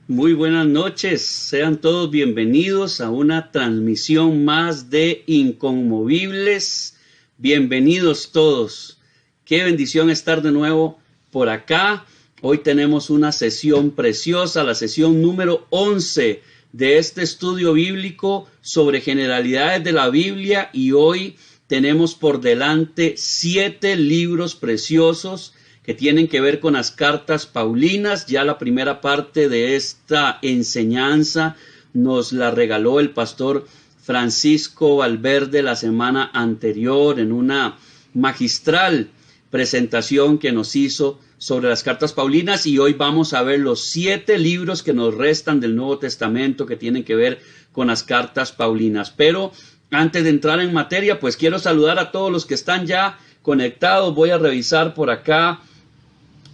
Muy buenas noches, sean todos bienvenidos a una transmisión más de Inconmovibles. Bienvenidos todos. Qué bendición estar de nuevo por acá. Hoy tenemos una sesión preciosa, la sesión número 11 de este estudio bíblico sobre generalidades de la Biblia, y hoy tenemos por delante 7 libros preciosos que tienen que ver con las cartas paulinas. Ya la primera parte de esta enseñanza nos la regaló el pastor Francisco Valverde la semana anterior en una magistral presentación que nos hizo sobre las cartas paulinas, y hoy vamos a ver los 7 libros que nos restan del Nuevo Testamento que tienen que ver con las cartas paulinas. Pero antes de entrar en materia, pues quiero saludar a todos los que están ya conectados. Voy a revisar por acá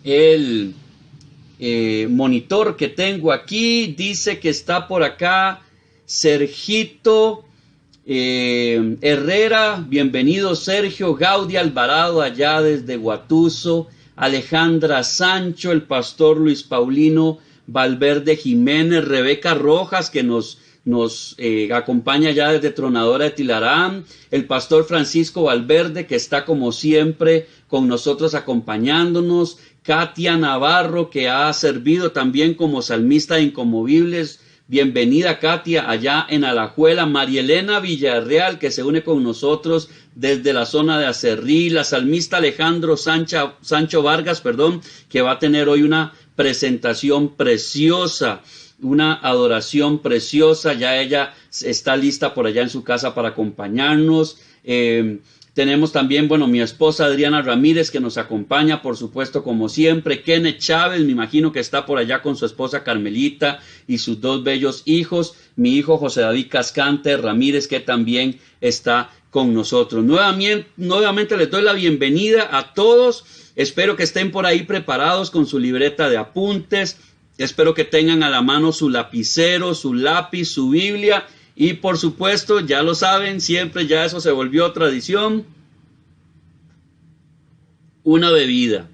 el monitor que tengo aquí. Dice que está por acá Sergito Herrera, bienvenido Sergio. Gaudia Alvarado allá desde Guatuso, Alejandra Sancho, el pastor Luis Paulino Valverde Jiménez, Rebeca Rojas que nos acompaña ya desde Tronadora de Tilarán, el pastor Francisco Valverde que está como siempre con nosotros acompañándonos, Katia Navarro que ha servido también como salmista de Inconmovibles. Bienvenida Katia allá en Alajuela. María Elena Villarreal que se une con nosotros desde la zona de Acerrí, la salmista Alejandro Sancho Vargas, que va a tener hoy una presentación preciosa, una adoración preciosa. Ya ella está lista por allá en su casa para acompañarnos. Tenemos también, mi esposa Adriana Ramírez que nos acompaña, por supuesto, como siempre. Kenneth Chávez, me imagino que está por allá con su esposa Carmelita y sus 2 bellos hijos. Mi hijo José David Cascante Ramírez, que también está con nosotros. Nuevamente les doy la bienvenida a todos. Espero que estén por ahí preparados con su libreta de apuntes. Espero que tengan a la mano su lapicero, su lápiz, su Biblia. Y por supuesto, ya lo saben, siempre ya eso se volvió tradición. Una bebida,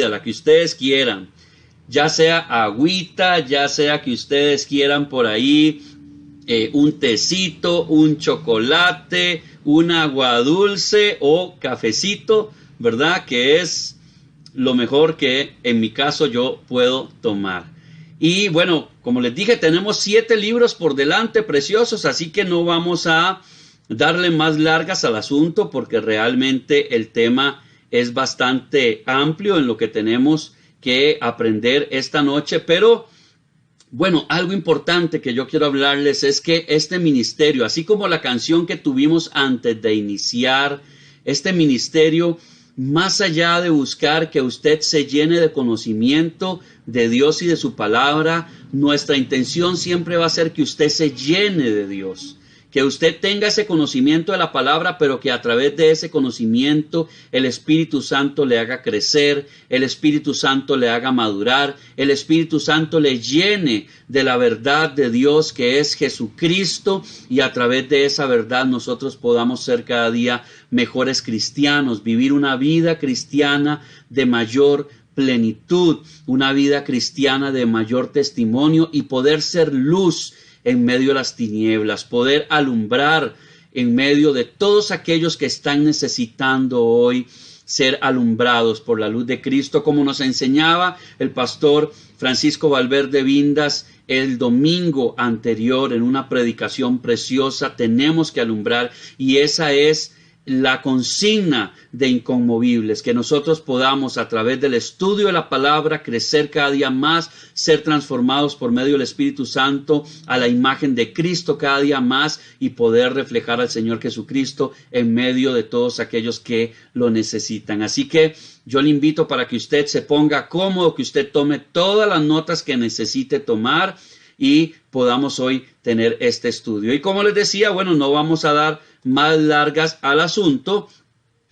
la que ustedes quieran. Ya sea agüita, ya sea que ustedes quieran por ahí un tecito, un chocolate, un agua dulce o cafecito, ¿verdad? Que es lo mejor que en mi caso yo puedo tomar. Y como les dije, tenemos 7 libros por delante preciosos, así que no vamos a darle más largas al asunto porque realmente el tema es bastante amplio en lo que tenemos que aprender esta noche. Pero algo importante que yo quiero hablarles es que este ministerio, así como la canción que tuvimos antes de iniciar, este ministerio, más allá de buscar que usted se llene de conocimiento de Dios y de su palabra, nuestra intención siempre va a ser que usted se llene de Dios, que usted tenga ese conocimiento de la palabra, pero que a través de ese conocimiento el Espíritu Santo le haga crecer, el Espíritu Santo le haga madurar, el Espíritu Santo le llene de la verdad de Dios que es Jesucristo, y a través de esa verdad nosotros podamos ser cada día mejores cristianos, vivir una vida cristiana de mayor plenitud, una vida cristiana de mayor testimonio y poder ser luz en medio de las tinieblas, poder alumbrar en medio de todos aquellos que están necesitando hoy ser alumbrados por la luz de Cristo, como nos enseñaba el pastor Francisco Valverde Vindas el domingo anterior en una predicación preciosa. Tenemos que alumbrar, y esa es la consigna de Inconmovibles, que nosotros podamos a través del estudio de la palabra crecer cada día más, ser transformados por medio del Espíritu Santo a la imagen de Cristo cada día más, y poder reflejar al Señor Jesucristo en medio de todos aquellos que lo necesitan. Así que yo le invito para que usted se ponga cómodo, que usted tome todas las notas que necesite tomar y podamos hoy tener este estudio. Y como les decía, no vamos a dar más largas al asunto.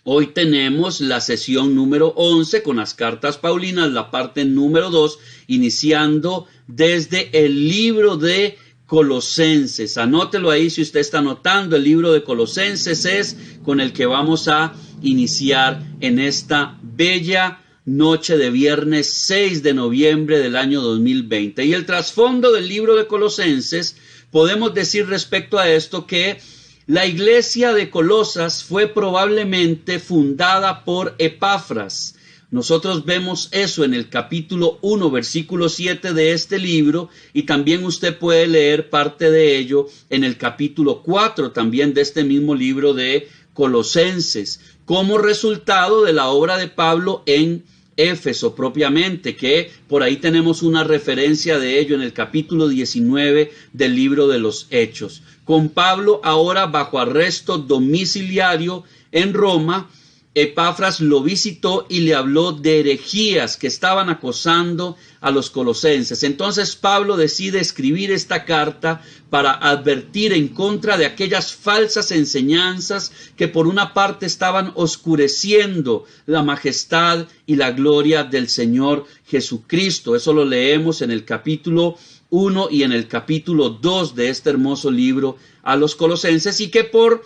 Hoy tenemos la sesión número 11 con las cartas paulinas, la parte número 2, iniciando desde el libro de Colosenses. Anótelo ahí si usted está anotando. El libro de Colosenses es con el que vamos a iniciar en esta bella noche de viernes 6 de noviembre del año 2020. Y el trasfondo del libro de Colosenses, podemos decir respecto a esto que la iglesia de Colosas fue probablemente fundada por Epafras. Nosotros vemos eso en el capítulo 1, versículo 7 de este libro, y también usted puede leer parte de ello en el capítulo 4 también de este mismo libro de Colosenses, como resultado de la obra de Pablo en Éfeso propiamente, que por ahí tenemos una referencia de ello en el capítulo 19 del libro de los Hechos. Con Pablo ahora bajo arresto domiciliario en Roma, Epafras lo visitó y le habló de herejías que estaban acosando a los colosenses. Entonces Pablo decide escribir esta carta para advertir en contra de aquellas falsas enseñanzas que por una parte estaban oscureciendo la majestad y la gloria del Señor Jesucristo. Eso lo leemos en el capítulo 1 y en el capítulo 2 de este hermoso libro a los colosenses, y que por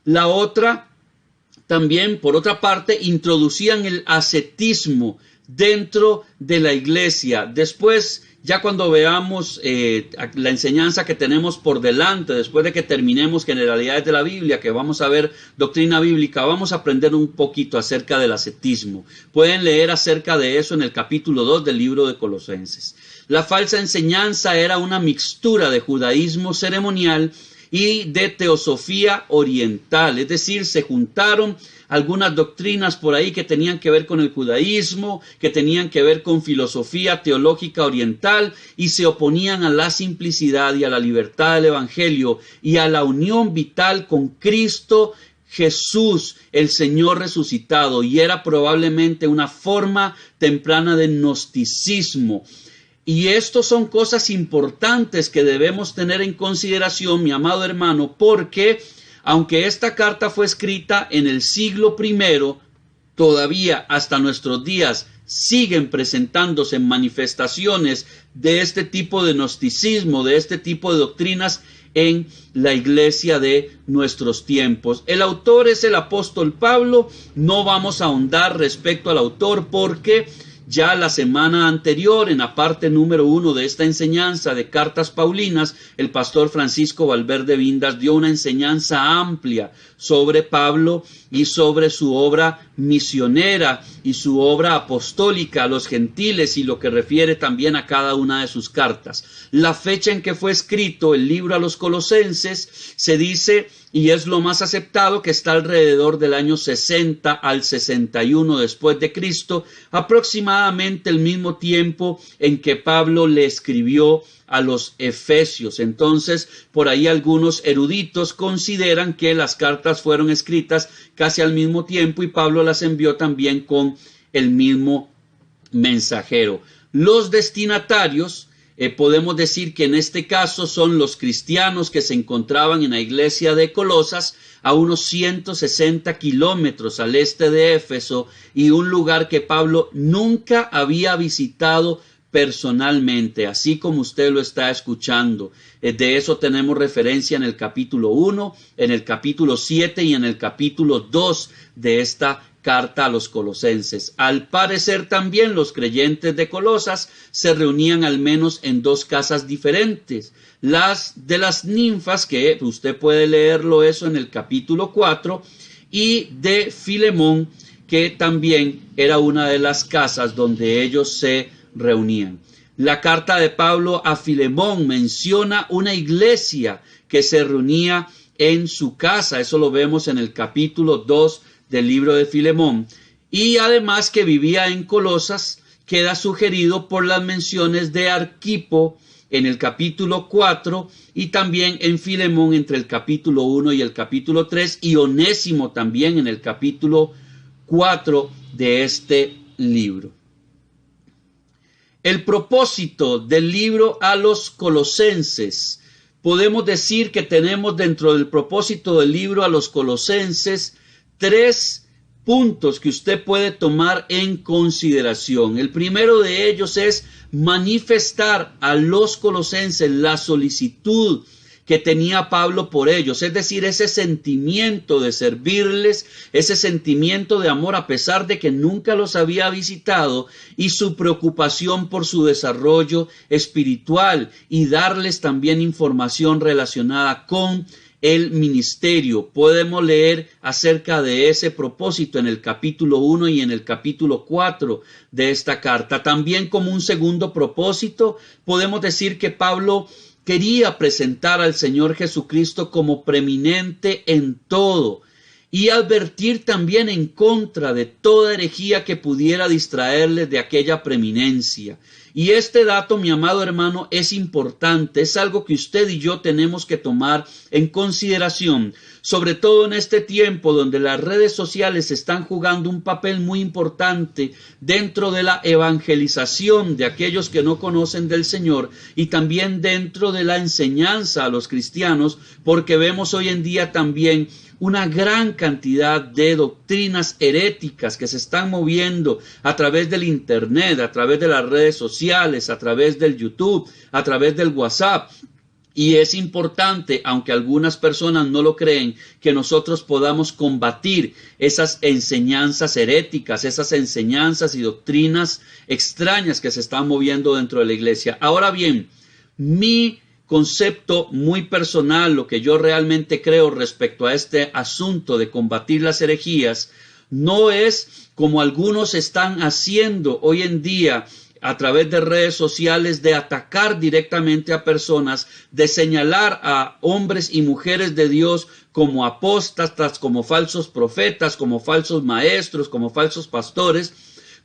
la otra también, por otra parte, introducían el ascetismo dentro de la iglesia. Después, ya cuando veamos la enseñanza que tenemos por delante, después de que terminemos generalidades de la Biblia, que vamos a ver doctrina bíblica, vamos a aprender un poquito acerca del ascetismo. Pueden leer acerca de eso en el capítulo 2 del libro de Colosenses. La falsa enseñanza era una mixtura de judaísmo ceremonial y de teosofía oriental, es decir, se juntaron algunas doctrinas por ahí que tenían que ver con el judaísmo, que tenían que ver con filosofía teológica oriental, y se oponían a la simplicidad y a la libertad del evangelio y a la unión vital con Cristo Jesús, el Señor resucitado, y era probablemente una forma temprana de gnosticismo. Y estos son cosas importantes que debemos tener en consideración, mi amado hermano, porque aunque esta carta fue escrita en el siglo I, todavía hasta nuestros días siguen presentándose manifestaciones de este tipo de gnosticismo, de este tipo de doctrinas en la iglesia de nuestros tiempos. El autor es el apóstol Pablo. No vamos a ahondar respecto al autor porque ya la semana anterior, en la parte número 1 de esta enseñanza de Cartas Paulinas, el pastor Francisco Valverde Vindas dio una enseñanza amplia sobre Pablo y sobre su obra misionera y su obra apostólica a los gentiles, y lo que refiere también a cada una de sus cartas. La fecha en que fue escrito el libro a los colosenses se dice, y es lo más aceptado, que está alrededor del año 60 al 61 después de Cristo, aproximadamente el mismo tiempo en que Pablo le escribió a los Efesios. Entonces, por ahí algunos eruditos consideran que las cartas fueron escritas casi al mismo tiempo y Pablo las envió también con el mismo mensajero. Los destinatarios, podemos decir que en este caso son los cristianos que se encontraban en la iglesia de Colosas, a unos 160 kilómetros al este de Éfeso, y un lugar que Pablo nunca había visitado personalmente, así como usted lo está escuchando. De eso tenemos referencia en el capítulo 1, en el capítulo 7 y en el capítulo 2 de esta carta a los colosenses. Al parecer también los creyentes de Colosas se reunían al menos en dos casas diferentes. Las de las ninfas, que usted puede leerlo eso en el capítulo 4, y de Filemón, que también era una de las casas donde ellos se reunían. La carta de Pablo a Filemón menciona una iglesia que se reunía en su casa. Eso lo vemos en el capítulo 2 del libro de Filemón. Y además que vivía en Colosas, queda sugerido por las menciones de Arquipo en el capítulo 4 y también en Filemón entre el capítulo 1 y el capítulo 3, y Onésimo también en el capítulo 4 de este libro. El propósito del libro a los colosenses. Podemos decir que tenemos dentro del propósito del libro a los colosenses 3 puntos que usted puede tomar en consideración. El primero de ellos es manifestar a los colosenses la solicitud que tenía Pablo por ellos, es decir, ese sentimiento de servirles, ese sentimiento de amor a pesar de que nunca los había visitado, y su preocupación por su desarrollo espiritual y darles también información relacionada con el ministerio. Podemos leer acerca de ese propósito en el capítulo 1 y en el capítulo 4 de esta carta. También como un segundo propósito, podemos decir que Pablo quería presentar al Señor Jesucristo como preeminente en todo y advertir también en contra de toda herejía que pudiera distraerles de aquella preeminencia. Y este dato, mi amado hermano, es importante, es algo que usted y yo tenemos que tomar en consideración, sobre todo en este tiempo donde las redes sociales están jugando un papel muy importante dentro de la evangelización de aquellos que no conocen del Señor y también dentro de la enseñanza a los cristianos, porque vemos hoy en día también una gran cantidad de doctrinas heréticas que se están moviendo a través del internet, a través de las redes sociales, a través del YouTube, a través del WhatsApp. Y es importante, aunque algunas personas no lo creen, que nosotros podamos combatir esas enseñanzas heréticas, esas enseñanzas y doctrinas extrañas que se están moviendo dentro de la iglesia. Ahora bien, mi concepto muy personal, lo que yo realmente creo respecto a este asunto de combatir las herejías, no es como algunos están haciendo hoy en día a través de redes sociales, de atacar directamente a personas, de señalar a hombres y mujeres de Dios como apóstatas, como falsos profetas, como falsos maestros, como falsos pastores,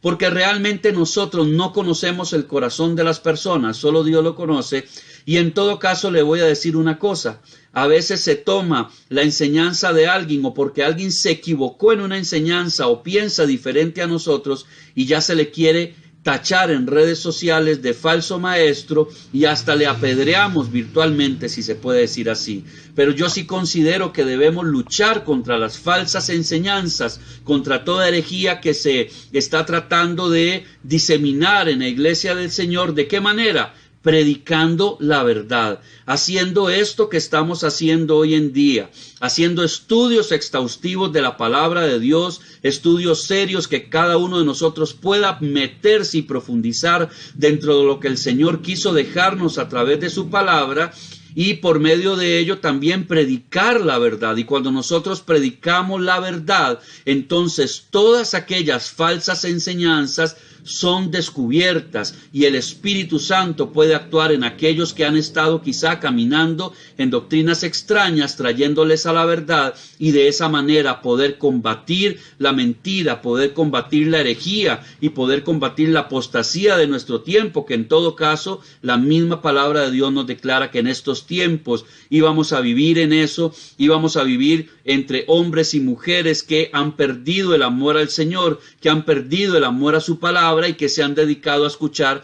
porque realmente nosotros no conocemos el corazón de las personas, solo Dios lo conoce. Y en todo caso le voy a decir una cosa, a veces se toma la enseñanza de alguien o porque alguien se equivocó en una enseñanza o piensa diferente a nosotros y ya se le quiere tachar en redes sociales de falso maestro y hasta le apedreamos virtualmente, si se puede decir así. Pero yo sí considero que debemos luchar contra las falsas enseñanzas, contra toda herejía que se está tratando de diseminar en la iglesia del Señor. ¿De qué manera? Predicando la verdad, haciendo esto que estamos haciendo hoy en día, haciendo estudios exhaustivos de la palabra de Dios, estudios serios que cada uno de nosotros pueda meterse y profundizar dentro de lo que el Señor quiso dejarnos a través de su palabra, y por medio de ello también predicar la verdad. Y cuando nosotros predicamos la verdad, entonces todas aquellas falsas enseñanzas son descubiertas y el Espíritu Santo puede actuar en aquellos que han estado quizá caminando en doctrinas extrañas, trayéndoles a la verdad, y de esa manera poder combatir la mentira, poder combatir la herejía y poder combatir la apostasía de nuestro tiempo, que en todo caso la misma palabra de Dios nos declara que en estos tiempos íbamos a vivir en eso, íbamos a vivir entre hombres y mujeres que han perdido el amor al Señor, que han perdido el amor a su palabra y que se han dedicado a escuchar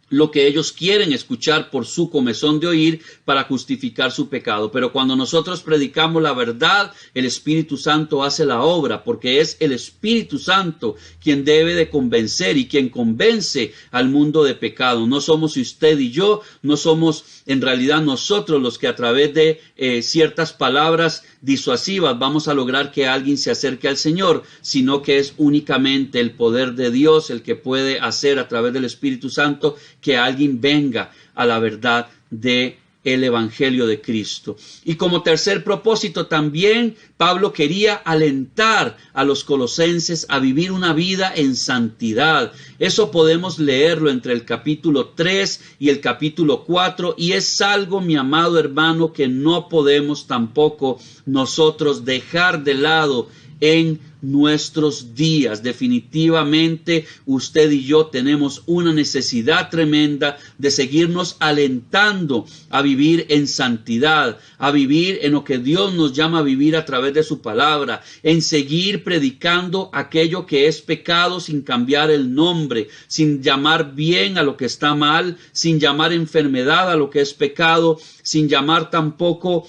lo que ellos quieren escuchar por su comezón de oír para justificar su pecado. Pero cuando nosotros predicamos la verdad, el Espíritu Santo hace la obra, porque es el Espíritu Santo quien debe de convencer y quien convence al mundo de pecado. No somos usted y yo, no somos en realidad nosotros los que a través de ciertas palabras disuasivas vamos a lograr que alguien se acerque al Señor, sino que es únicamente el poder de Dios el que puede hacer a través del Espíritu Santo que alguien venga a la verdad de el Evangelio de Cristo. Y como tercer propósito también Pablo quería alentar a los colosenses a vivir una vida en santidad. Eso podemos leerlo entre el capítulo 3 y el capítulo 4 y es algo, mi amado hermano, que no podemos tampoco nosotros dejar de lado en nuestros días. Definitivamente usted y yo tenemos una necesidad tremenda de seguirnos alentando a vivir en santidad, a vivir en lo que Dios nos llama a vivir a través de su palabra, en seguir predicando aquello que es pecado sin cambiar el nombre, sin llamar bien a lo que está mal, sin llamar enfermedad a lo que es pecado, sin llamar tampoco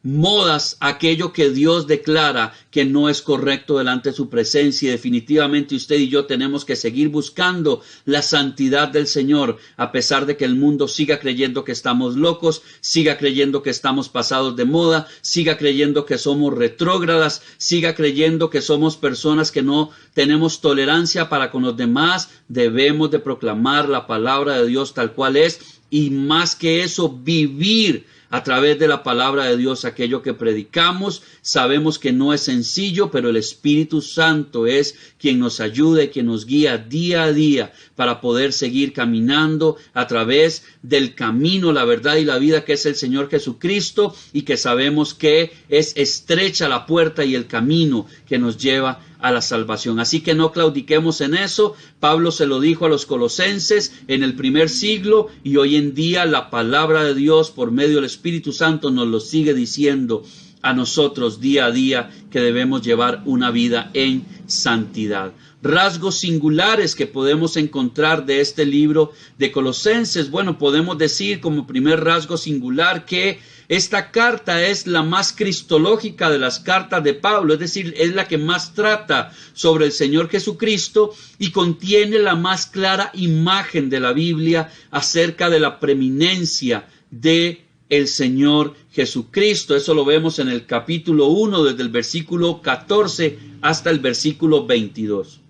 modas aquello que Dios declara que no es correcto delante de su presencia. Y definitivamente usted y yo tenemos que seguir buscando la santidad del Señor, a pesar de que el mundo siga creyendo que estamos locos, siga creyendo que estamos pasados de moda, siga creyendo que somos retrógradas, siga creyendo que somos personas que no tenemos tolerancia para con los demás. Debemos de proclamar la palabra de Dios tal cual es, y más que eso, vivir a través de la palabra de Dios aquello que predicamos. Sabemos que no es sencillo, pero el Espíritu Santo es quien nos ayuda y quien nos guía día a día para poder seguir caminando a través del camino, la verdad y la vida que es el Señor Jesucristo, y que sabemos que es estrecha la puerta y el camino que nos lleva a la salvación. Así que no claudiquemos en eso. Pablo se lo dijo a los colosenses en el primer siglo, y hoy en día la palabra de Dios por medio del Espíritu Santo nos lo sigue diciendo a nosotros día a día, que debemos llevar una vida en santidad. Rasgos singulares que podemos encontrar de este libro de Colosenses. Bueno, podemos decir como primer rasgo singular que esta carta es la más cristológica de las cartas de Pablo, es decir, es la que más trata sobre el Señor Jesucristo y contiene la más clara imagen de la Biblia acerca de la preeminencia de el Señor Jesucristo. Eso lo vemos en el capítulo 1, desde el versículo 14 hasta el versículo 22.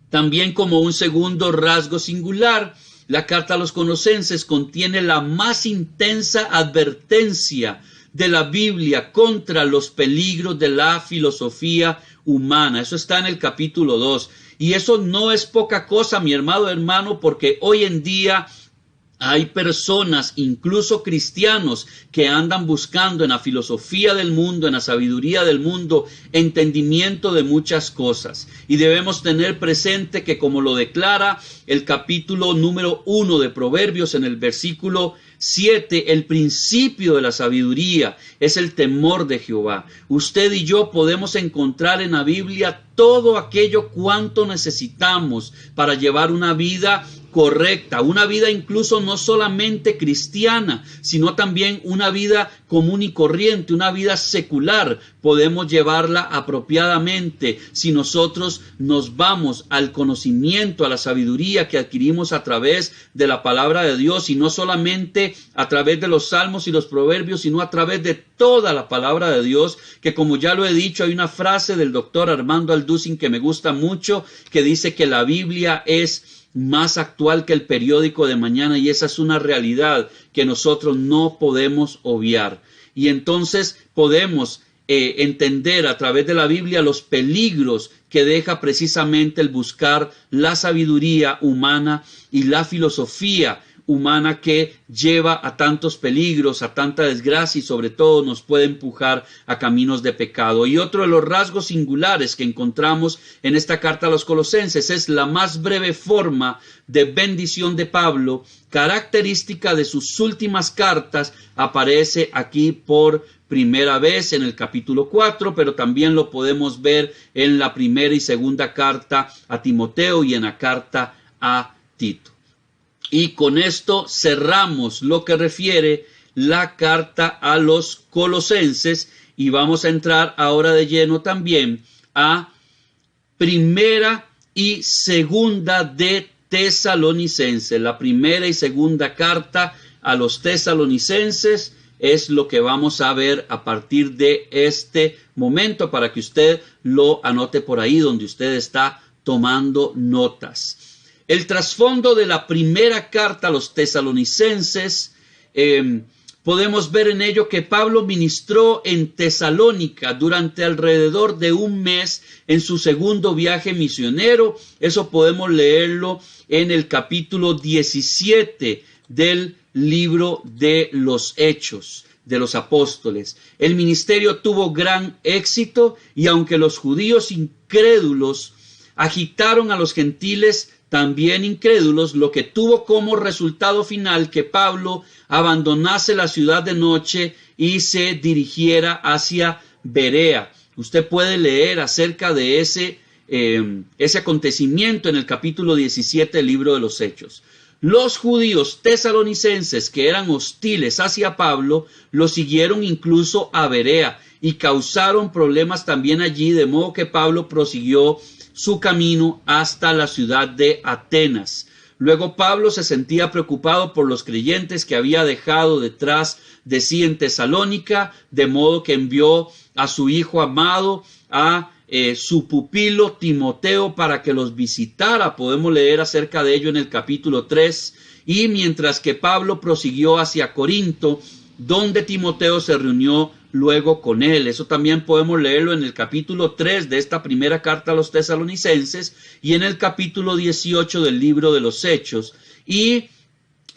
También, como un segundo rasgo singular, la carta a los Colosenses contiene la más intensa advertencia de la Biblia contra los peligros de la filosofía humana. Eso está en el capítulo 2. Y eso no es poca cosa, mi amado hermano, porque hoy en día hay personas, incluso cristianos, que andan buscando en la filosofía del mundo, en la sabiduría del mundo, entendimiento de muchas cosas. Y debemos tener presente que, como lo declara el capítulo número 1 de Proverbios en el versículo 7, el principio de la sabiduría es el temor de Jehová. Usted y yo podemos encontrar en la Biblia todo aquello cuanto necesitamos para llevar una vida correcta, una vida incluso no solamente cristiana, sino también una vida común y corriente, una vida secular. Podemos llevarla apropiadamente si nosotros nos vamos al conocimiento, a la sabiduría que adquirimos a través de la palabra de Dios, y no solamente a través de los salmos y los proverbios, sino a través de toda la palabra de Dios, que, como ya lo he dicho, hay una frase del doctor Armando Alducin que me gusta mucho, que dice que la Biblia es más actual que el periódico de mañana, y esa es una realidad que nosotros no podemos obviar. Y entonces podemos entender a través de la Biblia los peligros que deja precisamente el buscar la sabiduría humana y la filosofía humana, que lleva a tantos peligros, a tanta desgracia, y sobre todo nos puede empujar a caminos de pecado. Y otro de los rasgos singulares que encontramos en esta carta a los Colosenses es la más breve forma de bendición de Pablo, característica de sus últimas cartas. Aparece aquí por primera vez en el capítulo 4, pero también lo podemos ver en la primera y segunda carta a Timoteo y en la carta a Tito. Y con esto cerramos lo que refiere la carta a los Colosenses, y vamos a entrar ahora de lleno también a primera y segunda de Tesalonicenses. La primera y segunda carta a los Tesalonicenses es lo que vamos a ver a partir de este momento, para que usted lo anote por ahí donde usted está tomando notas. El trasfondo de la primera carta a los Tesalonicenses, podemos ver en ello que Pablo ministró en Tesalónica durante alrededor de un mes en su segundo viaje misionero. Eso podemos leerlo en el capítulo 17 del libro de los Hechos de los Apóstoles. El ministerio tuvo gran éxito, y aunque los judíos incrédulos agitaron a los gentiles también incrédulos, lo que tuvo como resultado final que Pablo abandonase la ciudad de noche y se dirigiera hacia Berea. Usted puede leer acerca de ese acontecimiento en el capítulo 17 del libro de los Hechos. Los judíos tesalonicenses, que eran hostiles hacia Pablo, lo siguieron incluso a Berea y causaron problemas también allí, de modo que Pablo prosiguió su camino hasta la ciudad de Atenas. Luego Pablo se sentía preocupado por los creyentes que había dejado detrás de sí en Tesalónica, de modo que envió a su hijo amado, a su pupilo Timoteo, para que los visitara. Podemos leer acerca de ello en el capítulo 3. Y mientras que Pablo prosiguió hacia Corinto, donde Timoteo se reunió luego con él. Eso también podemos leerlo en el capítulo 3 de esta primera carta a los tesalonicenses y en el capítulo 18 del libro de los Hechos. Y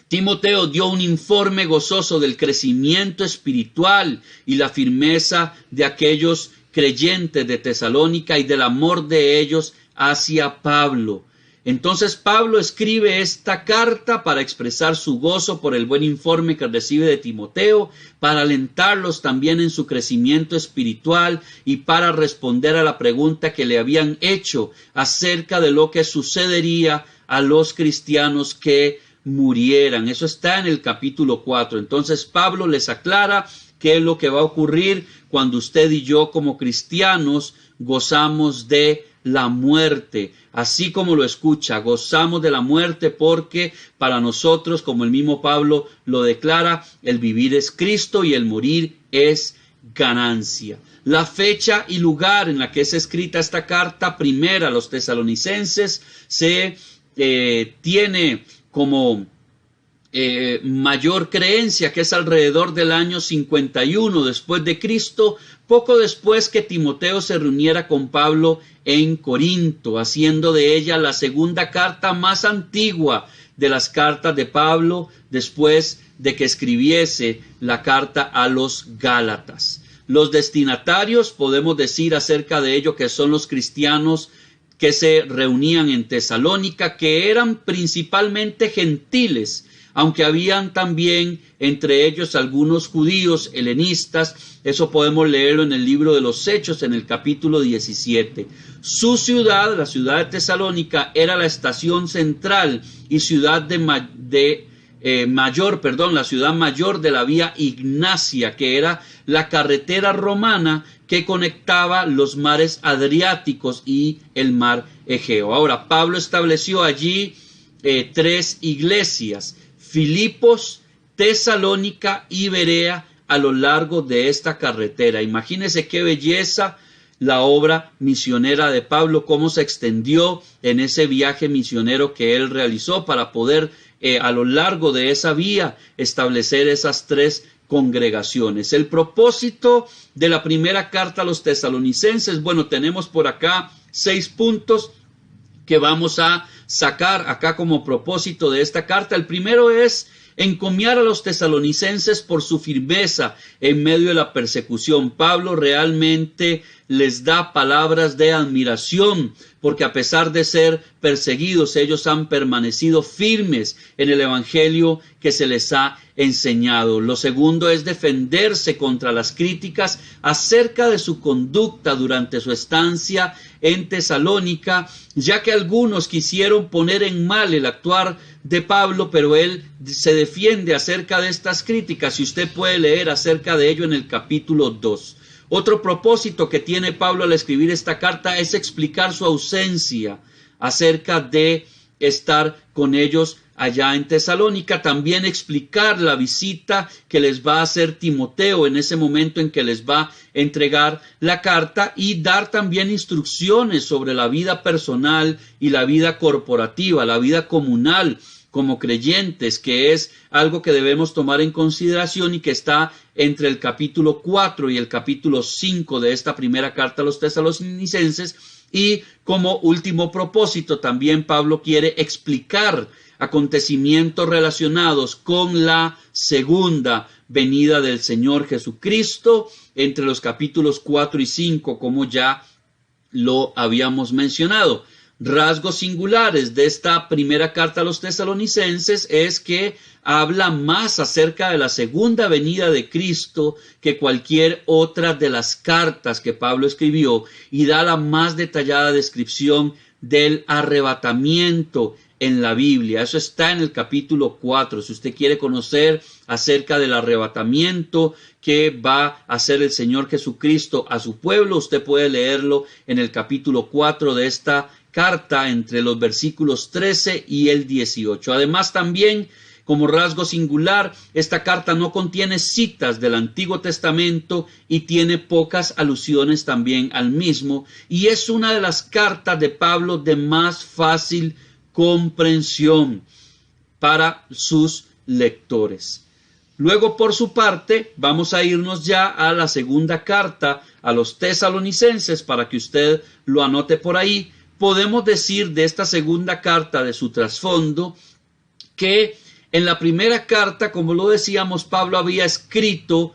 Timoteo dio un informe gozoso del crecimiento espiritual y la firmeza de aquellos creyentes de Tesalónica y del amor de ellos hacia Pablo. Entonces Pablo escribe esta carta para expresar su gozo por el buen informe que recibe de Timoteo, para alentarlos también en su crecimiento espiritual y para responder a la pregunta que le habían hecho acerca de lo que sucedería a los cristianos que murieran. Eso está en el capítulo 4. Entonces Pablo les aclara qué es lo que va a ocurrir cuando usted y yo como cristianos gozamos de la muerte. Así como lo escucha, gozamos de la muerte porque para nosotros, como el mismo Pablo lo declara, el vivir es Cristo y el morir es ganancia. La fecha y lugar en la que es escrita esta carta primera a los tesalonicenses se tiene como mayor creencia que es alrededor del año 51 después de Cristo, poco después que Timoteo se reuniera con Pablo en Corinto, haciendo de ella la segunda carta más antigua de las cartas de Pablo después de que escribiese la carta a los Gálatas. Los destinatarios, podemos decir acerca de ello, que son los cristianos que se reunían en Tesalónica, que eran principalmente gentiles, aunque habían también entre ellos algunos judíos helenistas. Eso podemos leerlo en el libro de los Hechos, en el capítulo 17. Su ciudad, la ciudad de Tesalónica, era la estación central y ciudad la ciudad mayor de la vía Ignacia, que era la carretera romana que conectaba los mares Adriáticos y el mar Egeo. Ahora, Pablo estableció allí 3 iglesias: Filipos, Tesalónica y Berea, a lo largo de esta carretera. Imagínense qué belleza la obra misionera de Pablo, cómo se extendió en ese viaje misionero que él realizó para poder a lo largo de esa vía establecer esas 3 congregaciones. El propósito de la primera carta a los tesalonicenses, bueno, tenemos por acá 6 puntos que vamos a sacar acá como propósito de esta carta. El primero es encomiar a los tesalonicenses por su firmeza en medio de la persecución. Pablo realmente les da palabras de admiración, porque a pesar de ser perseguidos, ellos han permanecido firmes en el evangelio que se les ha enseñado. Lo segundo es defenderse contra las críticas acerca de su conducta durante su estancia en Tesalónica, ya que algunos quisieron poner en mal el actuar de Pablo, pero él se defiende acerca de estas críticas, y usted puede leer acerca de ello en el capítulo 2. Otro propósito que tiene Pablo al escribir esta carta es explicar su ausencia acerca de estar con ellos allá en Tesalónica, también explicar la visita que les va a hacer Timoteo en ese momento en que les va a entregar la carta, y dar también instrucciones sobre la vida personal y la vida corporativa, la vida comunal como creyentes, que es algo que debemos tomar en consideración y que está entre el capítulo 4 y el capítulo 5 de esta primera carta a los tesalonicenses. Y como último propósito, también Pablo quiere explicar acontecimientos relacionados con la segunda venida del Señor Jesucristo entre los capítulos 4 y 5, como ya lo habíamos mencionado. Rasgos singulares de esta primera carta a los tesalonicenses es que habla más acerca de la segunda venida de Cristo que cualquier otra de las cartas que Pablo escribió, y da la más detallada descripción del arrebatamiento en la Biblia. Eso está en el capítulo 4. Si usted quiere conocer acerca del arrebatamiento que va a hacer el Señor Jesucristo a su pueblo, usted puede leerlo en el capítulo 4 de esta carta, entre los versículos 13 y el 18. Además, también, como rasgo singular, esta carta no contiene citas del Antiguo Testamento y tiene pocas alusiones también al mismo, y es una de las cartas de Pablo de más fácil comprensión para sus lectores. Luego, por su parte, vamos a irnos ya a la segunda carta a los tesalonicenses para que usted lo anote por ahí. Podemos decir de esta segunda carta, de su trasfondo, que en la primera carta, como lo decíamos, Pablo había escrito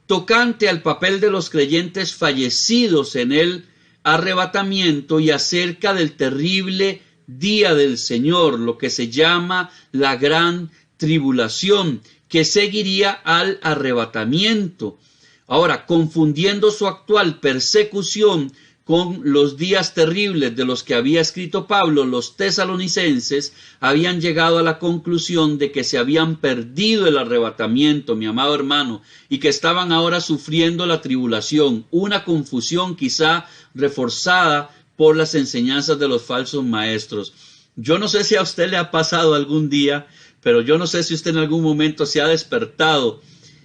tocante al papel de los creyentes fallecidos en el arrebatamiento y acerca del terrible día del Señor, lo que se llama la gran tribulación, que seguiría al arrebatamiento. Ahora, confundiendo su actual persecución con los días terribles de los que había escrito Pablo, los tesalonicenses habían llegado a la conclusión de que se habían perdido el arrebatamiento, mi amado hermano, y que estaban ahora sufriendo la tribulación, una confusión quizá reforzada por las enseñanzas de los falsos maestros. Yo no sé si a usted le ha pasado algún día, pero yo no sé si usted en algún momento se ha despertado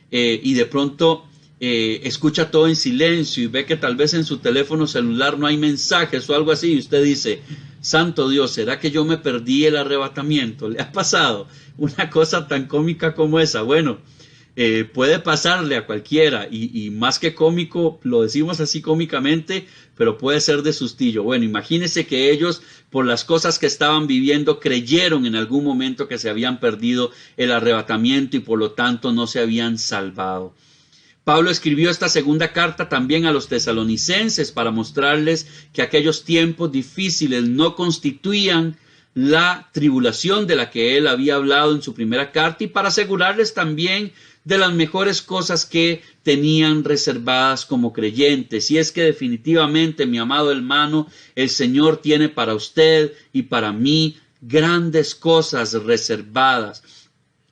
y de pronto escucha todo en silencio y ve que tal vez en su teléfono celular no hay mensajes o algo así, y usted dice: santo Dios, ¿será que yo me perdí el arrebatamiento? ¿Le ha pasado una cosa tan cómica como esa? Bueno, puede pasarle a cualquiera, y más que cómico, lo decimos así cómicamente, pero puede ser de sustillo. Bueno, imagínese que ellos, por las cosas que estaban viviendo, creyeron en algún momento que se habían perdido el arrebatamiento y por lo tanto no se habían salvado. Pablo escribió esta segunda carta también a los tesalonicenses para mostrarles que aquellos tiempos difíciles no constituían la tribulación de la que él había hablado en su primera carta, y para asegurarles también de las mejores cosas que tenían reservadas como creyentes. Y es que definitivamente, mi amado hermano, el Señor tiene para usted y para mí grandes cosas reservadas.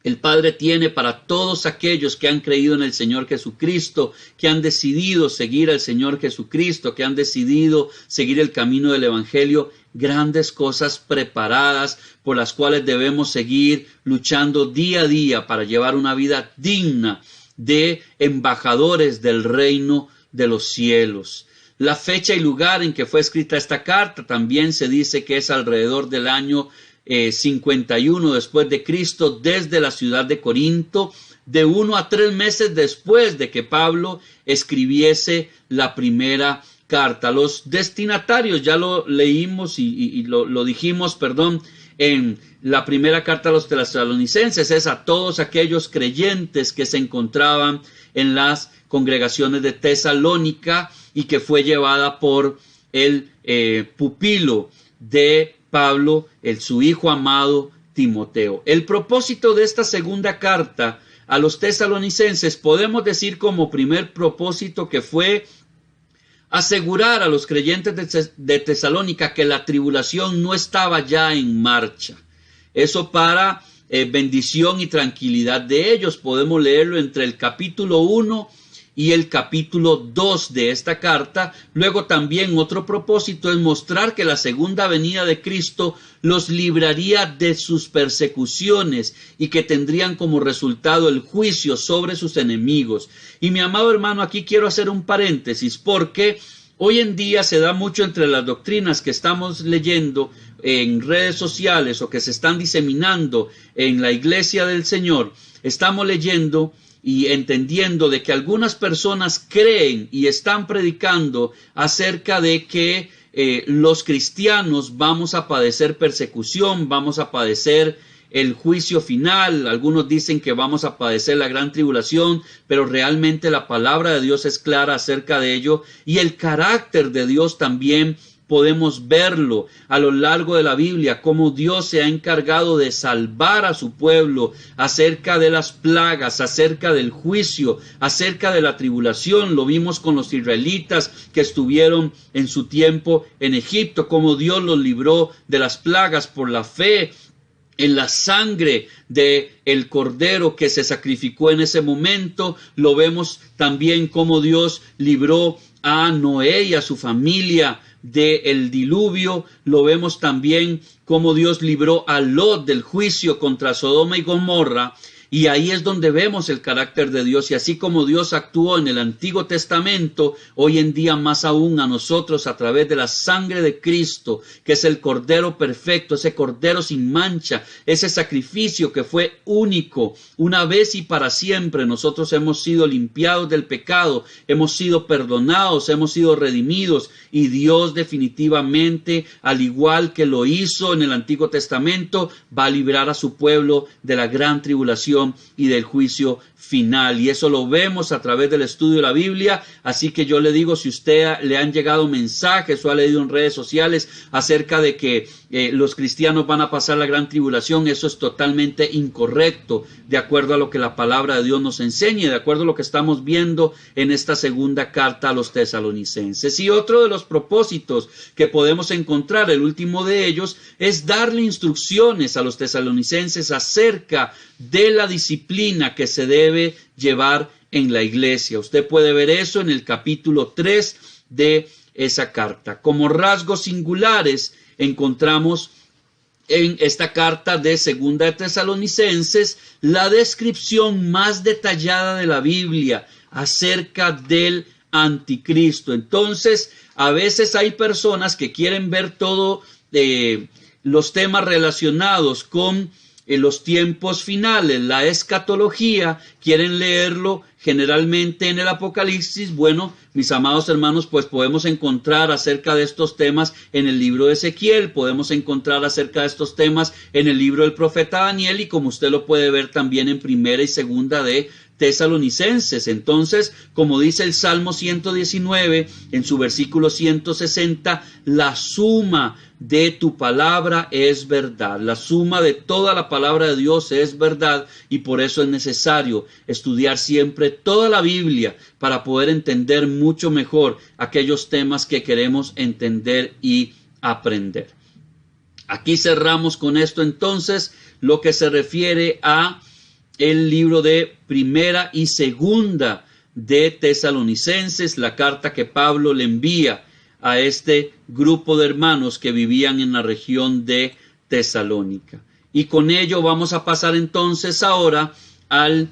El Padre tiene para todos aquellos que han creído en el Señor Jesucristo, que han decidido seguir al Señor Jesucristo, que han decidido seguir el camino del Evangelio, grandes cosas preparadas por las cuales debemos seguir luchando día a día para llevar una vida digna de embajadores del reino de los cielos. La fecha y lugar en que fue escrita esta carta también se dice que es alrededor del año 51 después de Cristo, desde la ciudad de Corinto, de 1 a 3 meses después de que Pablo escribiese la primera carta. Los destinatarios ya lo leímos y lo dijimos, en la primera carta a los tesalonicenses, es a todos aquellos creyentes que se encontraban en las congregaciones de Tesalónica y que fue llevada por el pupilo de Pablo, su hijo amado Timoteo. El propósito de esta segunda carta a los tesalonicenses, podemos decir como primer propósito que fue asegurar a los creyentes de Tesalónica que la tribulación no estaba ya en marcha. Eso para bendición y tranquilidad de ellos. Podemos leerlo entre el capítulo 1 y el capítulo 2 de esta carta. Luego también otro propósito es mostrar que la segunda venida de Cristo los libraría de sus persecuciones y que tendrían como resultado el juicio sobre sus enemigos. Y mi amado hermano, aquí quiero hacer un paréntesis, porque hoy en día se da mucho entre las doctrinas que estamos leyendo en redes sociales o que se están diseminando en la iglesia del Señor. Estamos leyendo y entendiendo de que algunas personas creen y están predicando acerca de que los cristianos vamos a padecer persecución, vamos a padecer el juicio final. Algunos dicen que vamos a padecer la gran tribulación, pero realmente la palabra de Dios es clara acerca de ello, y el carácter de Dios también podemos verlo a lo largo de la Biblia, cómo Dios se ha encargado de salvar a su pueblo acerca de las plagas, acerca del juicio, acerca de la tribulación. Lo vimos con los israelitas que estuvieron en su tiempo en Egipto, cómo Dios los libró de las plagas por la fe en la sangre de el cordero que se sacrificó en ese momento. Lo vemos también como Dios libró a Noé y a su familia del diluvio. Lo vemos también como Dios libró a Lot del juicio contra Sodoma y Gomorra. Y ahí es donde vemos el carácter de Dios. Y así como Dios actuó en el Antiguo Testamento, hoy en día más aún a nosotros a través de la sangre de Cristo, que es el Cordero perfecto, ese Cordero sin mancha, ese sacrificio que fue único, una vez y para siempre. Nosotros hemos sido limpiados del pecado, hemos sido perdonados, hemos sido redimidos. Y Dios definitivamente, al igual que lo hizo en el Antiguo Testamento, va a librar a su pueblo de la gran tribulación y del juicio final. Y eso lo vemos a través del estudio de la Biblia. Así que yo le digo, si usted le han llegado mensajes o ha leído en redes sociales acerca de que los cristianos van a pasar la gran tribulación, eso es totalmente incorrecto, de acuerdo a lo que la palabra de Dios nos enseña, de acuerdo a lo que estamos viendo en esta segunda carta a los tesalonicenses. Y otro de los propósitos que podemos encontrar, el último de ellos, es darle instrucciones a los tesalonicenses acerca de la disciplina que se debe llevar en la iglesia. Usted puede ver eso en el capítulo 3 de esa carta. Como rasgos singulares encontramos en esta carta de Segunda de Tesalonicenses la descripción más detallada de la Biblia acerca del anticristo. Entonces, a veces hay personas que quieren ver todo los temas relacionados con los tiempos finales, la escatología, quieren leerlo generalmente en el Apocalipsis. Bueno, mis amados hermanos, pues podemos encontrar acerca de estos temas en el libro de Ezequiel, podemos encontrar acerca de estos temas en el libro del profeta Daniel, y como usted lo puede ver también en Primera y Segunda de Tesalonicenses. Entonces, como dice el Salmo 119 en su versículo 160, la suma de tu palabra es verdad. La suma de toda la palabra de Dios es verdad, y por eso es necesario estudiar siempre toda la Biblia para poder entender mucho mejor aquellos temas que queremos entender y aprender. Aquí cerramos con esto entonces lo que se refiere a el libro de Primera y Segunda de Tesalonicenses, la carta que Pablo le envía a este grupo de hermanos que vivían en la región de Tesalónica. Y con ello vamos a pasar entonces ahora al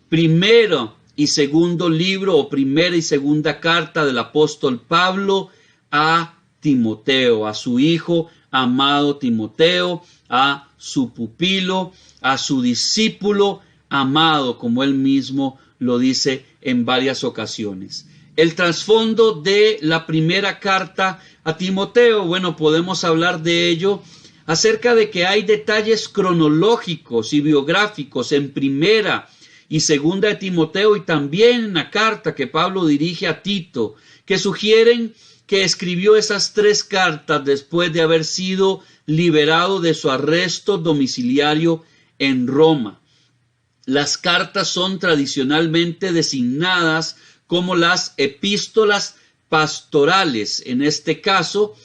primero y segundo libro, o primera y segunda carta del apóstol Pablo a Timoteo, a su hijo amado Timoteo, a su pupilo, a su discípulo amado, como él mismo lo dice en varias ocasiones. El trasfondo de la primera carta a Timoteo, bueno, podemos hablar de ello acerca de que hay detalles cronológicos y biográficos en Primera y Segunda de Timoteo, y también en la carta que Pablo dirige a Tito, que sugieren que escribió esas tres cartas después de haber sido liberado de su arresto domiciliario en Roma. Las cartas son tradicionalmente designadas como las epístolas pastorales, en este caso,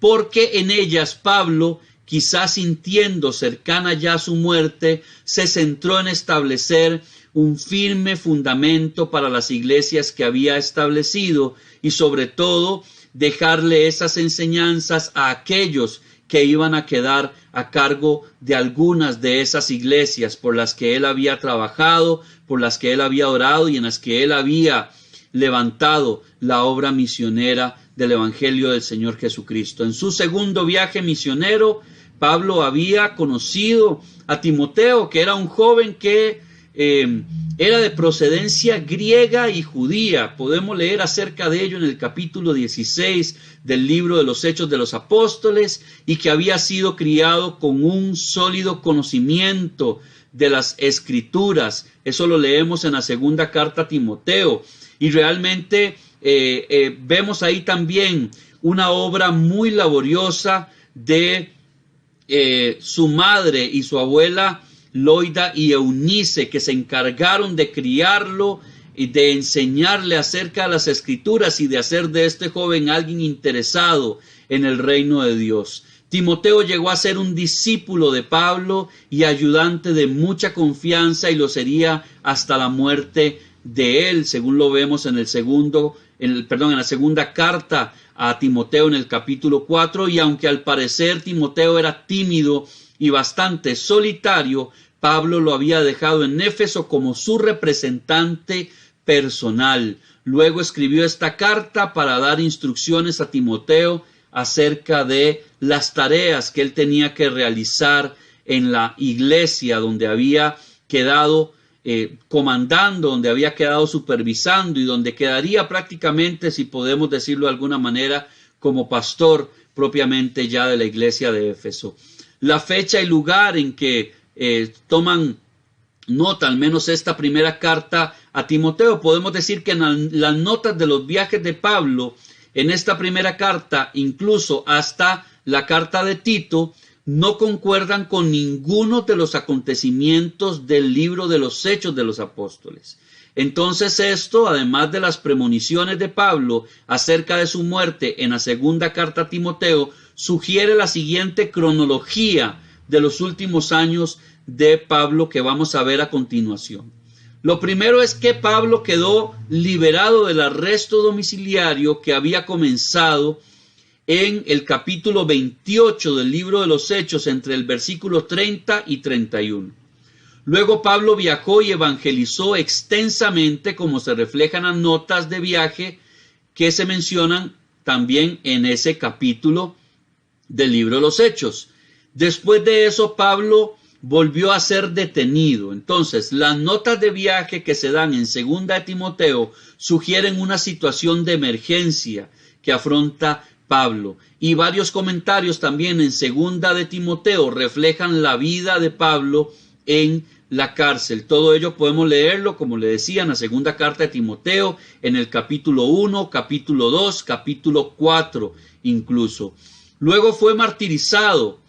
porque en ellas Pablo, quizás sintiendo cercana ya su muerte, se centró en establecer un firme fundamento para las iglesias que había establecido, y sobre todo dejarle esas enseñanzas a aquellos que iban a quedar a cargo de algunas de esas iglesias por las que él había trabajado, por las que él había orado y en las que él había levantado la obra misionera del Evangelio del Señor Jesucristo. En su segundo viaje misionero, Pablo había conocido a Timoteo, que era un joven que era de procedencia griega y judía. Podemos leer acerca de ello en el capítulo 16 del libro de los Hechos de los Apóstoles, y que había sido criado con un sólido conocimiento de las Escrituras. Eso lo leemos en la segunda carta a Timoteo, y realmente vemos ahí también una obra muy laboriosa de su madre y su abuela Loida y Eunice, que se encargaron de criarlo y de enseñarle acerca de las Escrituras y de hacer de este joven alguien interesado en el reino de Dios. Timoteo llegó a ser un discípulo de Pablo y ayudante de mucha confianza, y lo sería hasta la muerte de él, según lo vemos en la segunda carta a Timoteo en el capítulo 4. Y aunque al parecer Timoteo era tímido y bastante solitario, Pablo lo había dejado en Éfeso como su representante personal. Luego escribió esta carta para dar instrucciones a Timoteo acerca de las tareas que él tenía que realizar en la iglesia donde había quedado comandando, donde había quedado supervisando y donde quedaría prácticamente, si podemos decirlo de alguna manera, como pastor propiamente ya de la iglesia de Éfeso. La fecha y lugar en que toman nota, al menos esta primera carta a Timoteo, podemos decir que en las notas de los viajes de Pablo, en esta primera carta, incluso hasta la carta de Tito, no concuerdan con ninguno de los acontecimientos del libro de los Hechos de los Apóstoles. Entonces esto, además de las premoniciones de Pablo acerca de su muerte en la segunda carta a Timoteo, sugiere la siguiente cronología de los últimos años de Pablo que vamos a ver a continuación. Lo primero es que Pablo quedó liberado del arresto domiciliario que había comenzado en el capítulo 28 del libro de los Hechos, entre el versículo 30 y 31. Luego Pablo viajó y evangelizó extensamente, como se reflejan las notas de viaje que se mencionan también en ese capítulo del libro de los Hechos. Después de eso, Pablo volvió a ser detenido. Entonces, las notas de viaje que se dan en 2 de Timoteo sugieren una situación de emergencia que afronta Pablo. Y varios comentarios también en 2 de Timoteo reflejan la vida de Pablo en la cárcel. Todo ello podemos leerlo, como le decía, en la segunda carta de Timoteo, en el capítulo 1, capítulo 2, capítulo 4 incluso. Luego fue martirizado,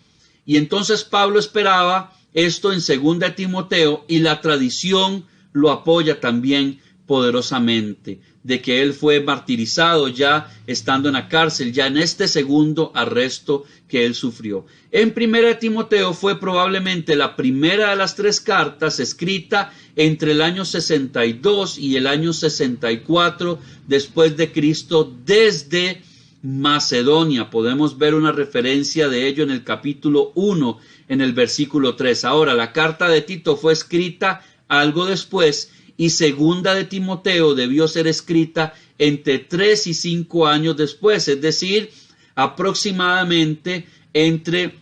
y entonces Pablo esperaba esto en 2 de Timoteo, y la tradición lo apoya también poderosamente, de que él fue martirizado ya estando en la cárcel, ya en este segundo arresto que él sufrió. En 1 de Timoteo fue probablemente la primera de las 3 cartas escrita entre el año 62 y el año 64 después de Cristo desde Macedonia. Podemos ver una referencia de ello en el capítulo 1, en el versículo 3. Ahora, la carta de Tito fue escrita algo después, y 2 de Timoteo debió ser escrita entre 3 y 5 años después, es decir, aproximadamente entre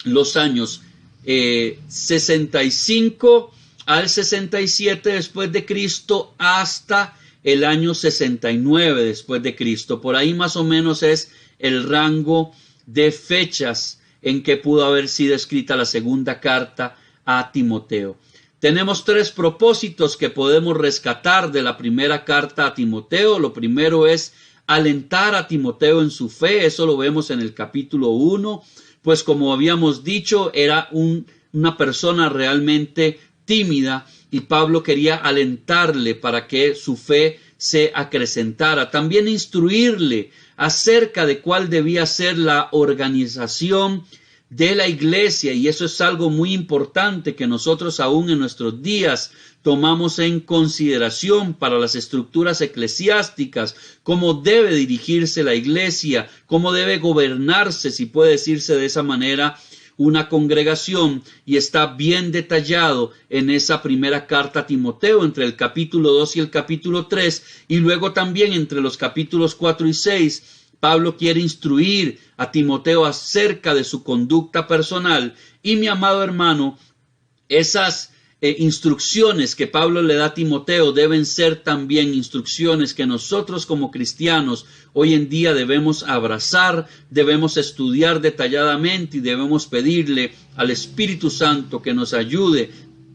los años 65 al 67 después de Cristo hasta el año 69 después de Cristo. Por ahí más o menos es el rango de fechas en que pudo haber sido escrita la segunda carta a Timoteo. Tenemos 3 propósitos que podemos rescatar de la primera carta a Timoteo. Lo primero es alentar a Timoteo en su fe. Eso lo vemos en el capítulo 1. Pues como habíamos dicho, era una persona realmente tímida, y Pablo quería alentarle para que su fe se acrecentara. También instruirle acerca de cuál debía ser la organización de la iglesia, y eso es algo muy importante que nosotros aún en nuestros días tomamos en consideración para las estructuras eclesiásticas, cómo debe dirigirse la iglesia, cómo debe gobernarse, si puede decirse de esa manera, una congregación, y está bien detallado en esa primera carta a Timoteo entre el capítulo 2 y el capítulo 3, y luego también entre los capítulos 4 y 6, Pablo quiere instruir a Timoteo acerca de su conducta personal. Y mi amado hermano, esas instrucciones que Pablo le da a Timoteo deben ser también instrucciones que nosotros como cristianos hoy en día debemos abrazar, debemos estudiar detalladamente y debemos pedirle al Espíritu Santo que nos ayude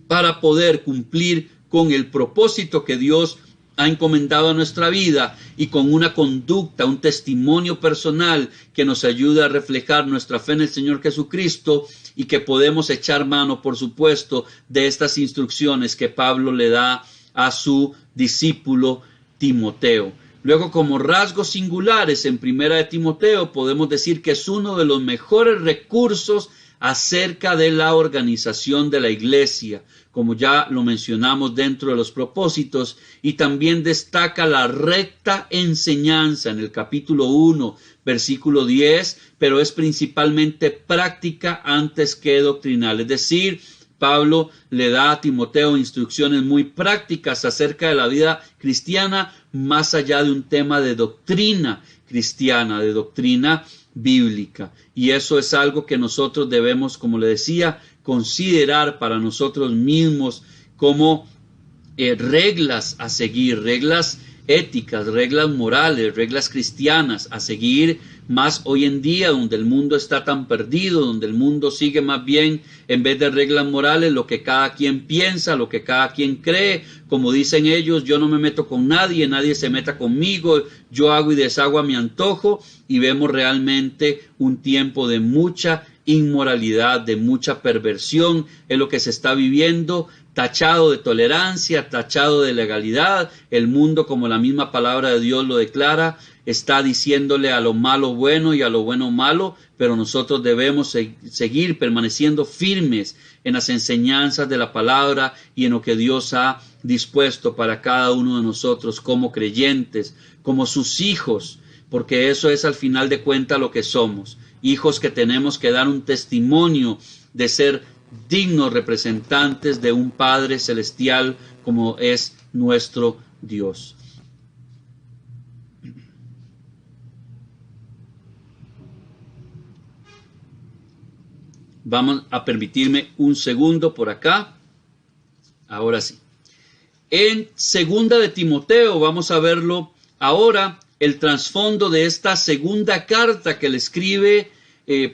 para poder cumplir con el propósito que Dios ha encomendado a nuestra vida, y con una conducta, un testimonio personal que nos ayude a reflejar nuestra fe en el Señor Jesucristo, y que podemos echar mano, por supuesto, de estas instrucciones que Pablo le da a su discípulo Timoteo. Luego, como rasgos singulares en Primera de Timoteo, podemos decir que es uno de los mejores recursos acerca de la organización de la iglesia, como ya lo mencionamos dentro de los propósitos, y también destaca la recta enseñanza en el capítulo 1, versículo 10, pero es principalmente práctica antes que doctrinal, es decir, Pablo le da a Timoteo instrucciones muy prácticas acerca de la vida cristiana, más allá de un tema de doctrina cristiana, de doctrina bíblica. Y eso es algo que nosotros debemos, como le decía, considerar para nosotros mismos como reglas a seguir, reglas éticas, reglas morales, reglas cristianas a seguir, más hoy en día donde el mundo está tan perdido, donde el mundo sigue más bien, en vez de reglas morales, lo que cada quien piensa, lo que cada quien cree. Como dicen ellos, yo no me meto con nadie, nadie se meta conmigo, yo hago y deshago a mi antojo, y vemos realmente un tiempo de mucha inmoralidad, de mucha perversión, es lo que se está viviendo, tachado de tolerancia, tachado de legalidad. El mundo, como la misma palabra de Dios lo declara, está diciéndole a lo malo bueno y a lo bueno malo, pero nosotros debemos seguir permaneciendo firmes en las enseñanzas de la palabra y en lo que Dios ha dispuesto para cada uno de nosotros como creyentes, como sus hijos, porque eso es al final de cuentas lo que somos, hijos que tenemos que dar un testimonio de ser dignos representantes de un Padre celestial como es nuestro Dios. Vamos a permitirme un segundo por acá. Ahora sí. En segunda de Timoteo, vamos a verlo ahora, el trasfondo de esta segunda carta que le escribe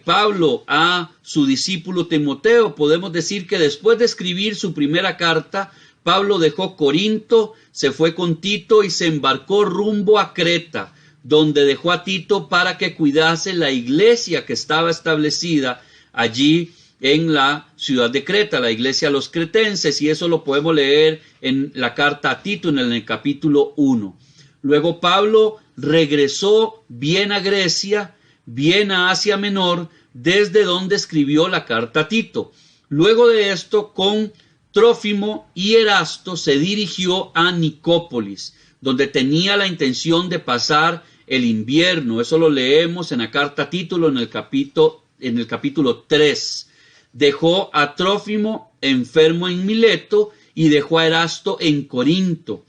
Pablo a su discípulo Timoteo. Podemos decir que después de escribir su primera carta, Pablo dejó Corinto, se fue con Tito y se embarcó rumbo a Creta, donde dejó a Tito para que cuidase la iglesia que estaba establecida allí en la ciudad de Creta, la iglesia de los cretenses, y eso lo podemos leer en la carta a Tito en el capítulo 1. Luego Pablo regresó bien a Grecia, bien a Asia Menor, desde donde escribió la carta a Tito. Luego de esto, con Trófimo y Erasto, se dirigió a Nicópolis, donde tenía la intención de pasar el invierno. Eso lo leemos en la carta a Tito en el capítulo 3. Dejó a Trófimo enfermo en Mileto y dejó a Erasto en Corinto.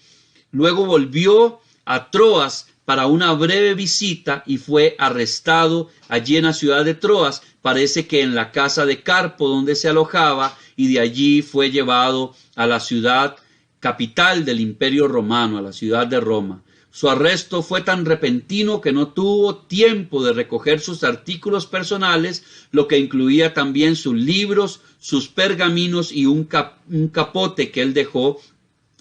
Luego volvió a Troas para una breve visita y fue arrestado allí en la ciudad de Troas, parece que en la casa de Carpo donde se alojaba, y de allí fue llevado a la ciudad capital del Imperio Romano, a la ciudad de Roma. Su arresto fue tan repentino que no tuvo tiempo de recoger sus artículos personales, lo que incluía también sus libros, sus pergaminos y un capote que él dejó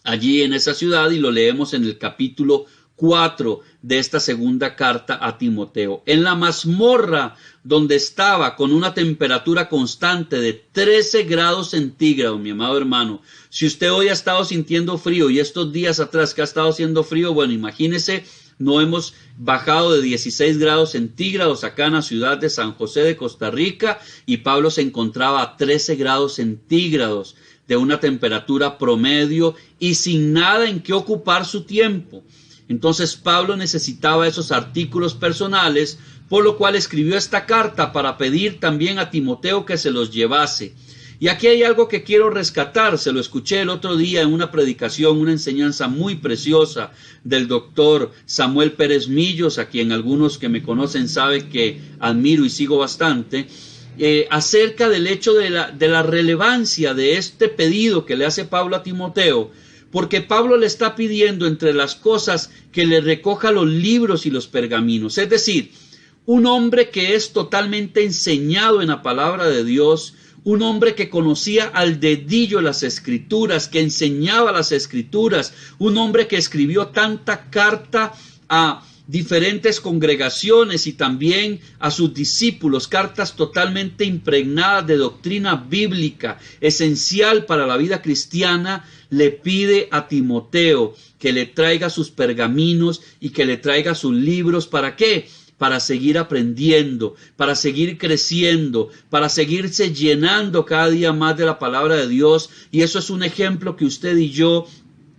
allí en esa ciudad, y lo leemos en el capítulo 4 de esta segunda carta a Timoteo. En la mazmorra donde estaba, con una temperatura constante de 13 grados centígrados, mi amado hermano. Si usted hoy ha estado sintiendo frío y estos días atrás que ha estado haciendo frío, bueno, imagínese, no hemos bajado de 16 grados centígrados acá en la ciudad de San José de Costa Rica, y Pablo se encontraba a 13 grados centígrados de una temperatura promedio y sin nada en qué ocupar su tiempo. Entonces Pablo necesitaba esos artículos personales, por lo cual escribió esta carta para pedir también a Timoteo que se los llevase. Y aquí hay algo que quiero rescatar, se lo escuché el otro día en una predicación, una enseñanza muy preciosa del doctor Samuel Pérez Millos, a quien algunos que me conocen saben que admiro y sigo bastante, acerca del hecho de la relevancia de este pedido que le hace Pablo a Timoteo, porque Pablo le está pidiendo, entre las cosas, que le recoja los libros y los pergaminos. Es decir, un hombre que es totalmente enseñado en la palabra de Dios, un hombre que conocía al dedillo las escrituras, que enseñaba las escrituras, un hombre que escribió tanta carta a diferentes congregaciones y también a sus discípulos, cartas totalmente impregnadas de doctrina bíblica, esencial para la vida cristiana, le pide a Timoteo que le traiga sus pergaminos y que le traiga sus libros. ¿Para qué? Para seguir aprendiendo, para seguir creciendo, para seguirse llenando cada día más de la palabra de Dios. Y eso es un ejemplo que usted y yo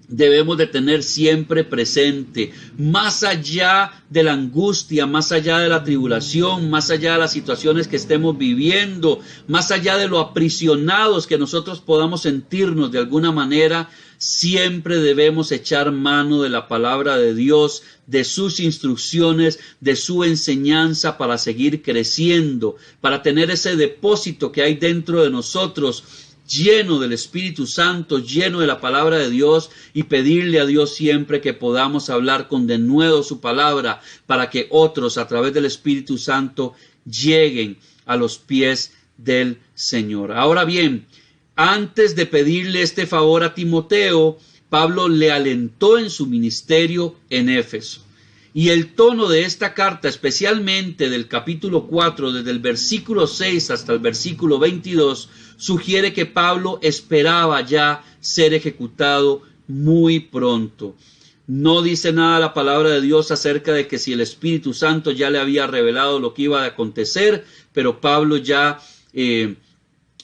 debemos de tener siempre presente, más allá de la angustia, más allá de la tribulación, más allá de las situaciones que estemos viviendo, más allá de lo aprisionados que nosotros podamos sentirnos de alguna manera. Siempre debemos echar mano de la palabra de Dios, de sus instrucciones, de su enseñanza para seguir creciendo, para tener ese depósito que hay dentro de nosotros, lleno del Espíritu Santo, lleno de la palabra de Dios, y pedirle a Dios siempre que podamos hablar con denuedo su palabra para que otros a través del Espíritu Santo lleguen a los pies del Señor. Ahora bien, antes de pedirle este favor a Timoteo, Pablo le alentó en su ministerio en Éfeso. Y el tono de esta carta, especialmente del capítulo 4, desde el versículo 6 hasta el versículo 22, sugiere que Pablo esperaba ya ser ejecutado muy pronto. No dice nada la palabra de Dios acerca de que si el Espíritu Santo ya le había revelado lo que iba a acontecer, pero Pablo ya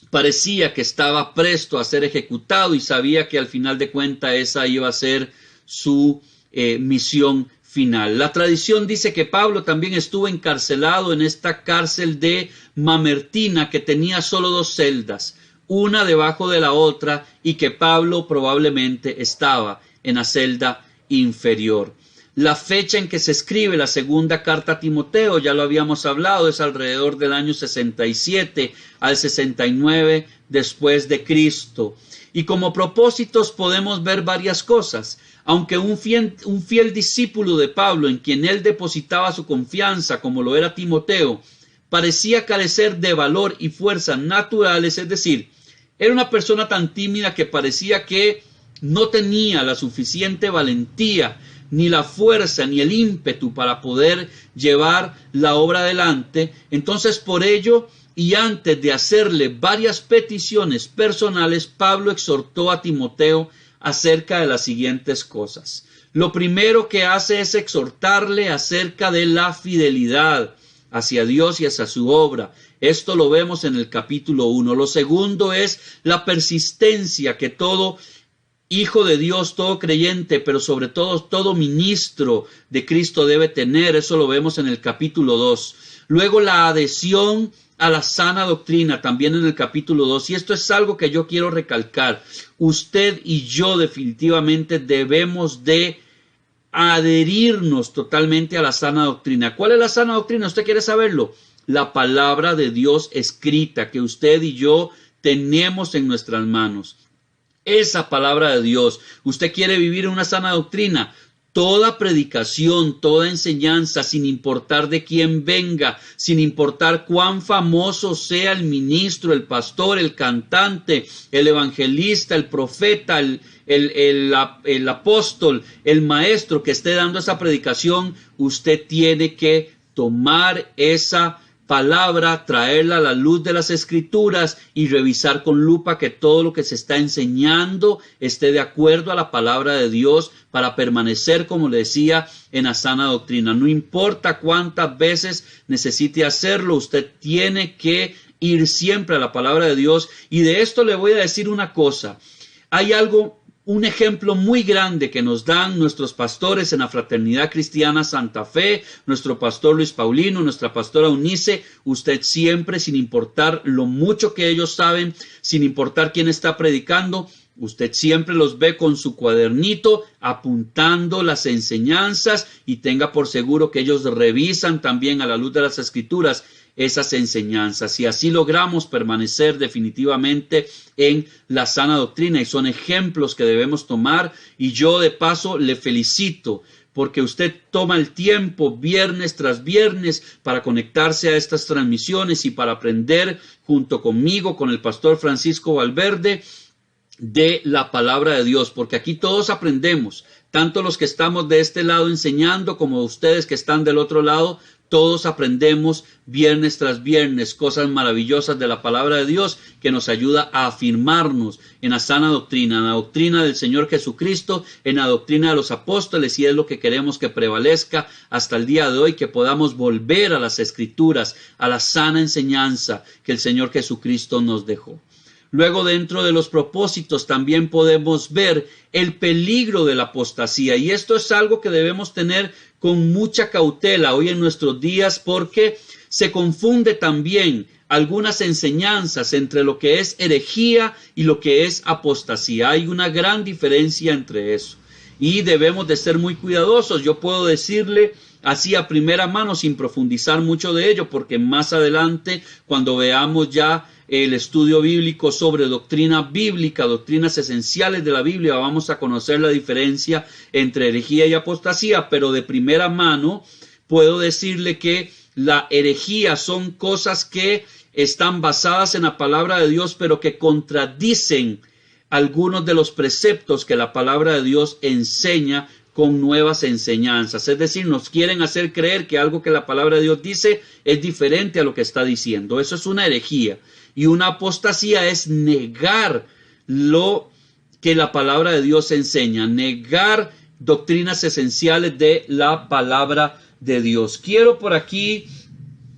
parecía que estaba presto a ser ejecutado y sabía que al final de cuentas esa iba a ser su misión final. La tradición dice que Pablo también estuvo encarcelado en esta cárcel de Mamertina, que tenía solo 2 celdas, una debajo de la otra, y que Pablo probablemente estaba en la celda inferior. La fecha en que se escribe la segunda carta a Timoteo, ya lo habíamos hablado, es alrededor del año 67 al 69 después de Cristo. Y como propósitos podemos ver varias cosas. Aunque un fiel discípulo de Pablo, en quien él depositaba su confianza, como lo era Timoteo, parecía carecer de valor y fuerzas naturales, es decir, era una persona tan tímida que parecía que no tenía la suficiente valentía, ni la fuerza, ni el ímpetu para poder llevar la obra adelante. Entonces, por ello, y antes de hacerle varias peticiones personales, Pablo exhortó a Timoteo acerca de las siguientes cosas. Lo primero que hace es exhortarle acerca de la fidelidad hacia Dios y hacia su obra. Esto lo vemos en el capítulo 1. Lo segundo es la persistencia que todo hijo de Dios, todo creyente, pero sobre todo todo ministro de Cristo debe tener. Eso lo vemos en el capítulo 2. Luego la adhesión a la sana doctrina, también en el capítulo 2. Y esto es algo que yo quiero recalcar. Usted y yo definitivamente debemos de adherirnos totalmente a la sana doctrina. ¿Cuál es la sana doctrina? ¿Usted quiere saberlo? La palabra de Dios escrita que usted y yo tenemos en nuestras manos. Esa palabra de Dios. ¿Usted quiere vivir en una sana doctrina? Toda predicación, toda enseñanza, sin importar de quién venga, sin importar cuán famoso sea el ministro, el pastor, el cantante, el evangelista, el profeta, el apóstol, el maestro que esté dando esa predicación, usted tiene que tomar esa palabra, traerla a la luz de las Escrituras y revisar con lupa que todo lo que se está enseñando esté de acuerdo a la palabra de Dios para permanecer, como le decía, en la sana doctrina. No importa cuántas veces necesite hacerlo, usted tiene que ir siempre a la palabra de Dios. Y de esto le voy a decir una cosa. Hay un ejemplo muy grande que nos dan nuestros pastores en la Fraternidad Cristiana Santa Fe, nuestro pastor Luis Paulino, nuestra pastora Eunice. Usted siempre, sin importar lo mucho que ellos saben, sin importar quién está predicando, usted siempre los ve con su cuadernito apuntando las enseñanzas, y tenga por seguro que ellos revisan también a la luz de las Escrituras esas enseñanzas, y así logramos permanecer definitivamente en la sana doctrina, y son ejemplos que debemos tomar. Y yo de paso le felicito porque usted toma el tiempo viernes tras viernes para conectarse a estas transmisiones y para aprender junto conmigo, con el pastor Francisco Valverde, de la palabra de Dios, porque aquí todos aprendemos, Tanto los que estamos de este lado enseñando como ustedes que están del otro lado, todos aprendemos viernes tras viernes cosas maravillosas de la palabra de Dios que nos ayuda a afirmarnos en la sana doctrina, en la doctrina del Señor Jesucristo, en la doctrina de los apóstoles, y es lo que queremos que prevalezca hasta el día de hoy, que podamos volver a las Escrituras, a la sana enseñanza que el Señor Jesucristo nos dejó. Luego, dentro de los propósitos también podemos ver el peligro de la apostasía, y esto es algo que debemos tener con mucha cautela hoy en nuestros días, porque se confunde también algunas enseñanzas entre lo que es herejía y lo que es apostasía. Hay una gran diferencia entre eso y debemos de ser muy cuidadosos. Yo puedo decirle así a primera mano sin profundizar mucho de ello, porque más adelante, cuando veamos ya el estudio bíblico sobre doctrina bíblica, doctrinas esenciales de la Biblia, vamos a conocer la diferencia entre herejía y apostasía, pero de primera mano puedo decirle que la herejía son cosas que están basadas en la palabra de Dios, pero que contradicen algunos de los preceptos que la palabra de Dios enseña con nuevas enseñanzas. Es decir, nos quieren hacer creer que algo que la palabra de Dios dice es diferente a lo que está diciendo. Eso es una herejía. Y una apostasía es negar lo que la palabra de Dios enseña, negar doctrinas esenciales de la palabra de Dios. Quiero por aquí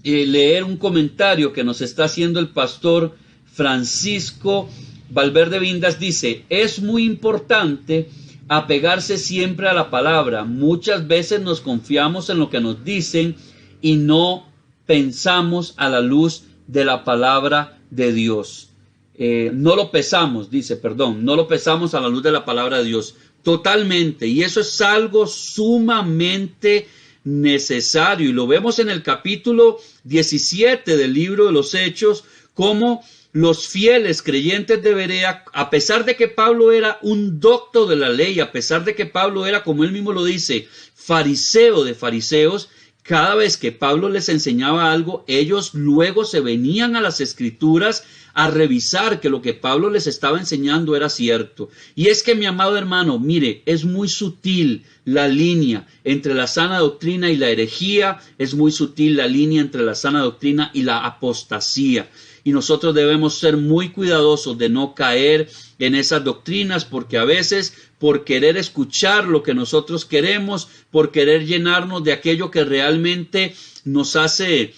leer un comentario que nos está haciendo el pastor Francisco Valverde Vindas. Dice: es muy importante apegarse siempre a la palabra. Muchas veces nos confiamos en lo que nos dicen y no pensamos a la luz de la palabra de Dios. No lo pesamos a la luz de la palabra de Dios. Totalmente. Y eso es algo sumamente necesario. Y lo vemos en el capítulo 17 del libro de los Hechos, como los fieles creyentes de Berea, a pesar de que Pablo era un doctor de la ley, a pesar de que Pablo era, como él mismo lo dice, fariseo de fariseos, cada vez que Pablo les enseñaba algo, ellos luego se venían a las Escrituras a revisar que lo que Pablo les estaba enseñando era cierto. Y es que, mi amado hermano, mire, es muy sutil la línea entre la sana doctrina y la herejía, es muy sutil la línea entre la sana doctrina y la apostasía. Y nosotros debemos ser muy cuidadosos de no caer en esas doctrinas, porque a veces, por querer escuchar lo que nosotros queremos, por querer llenarnos de aquello que realmente nos hace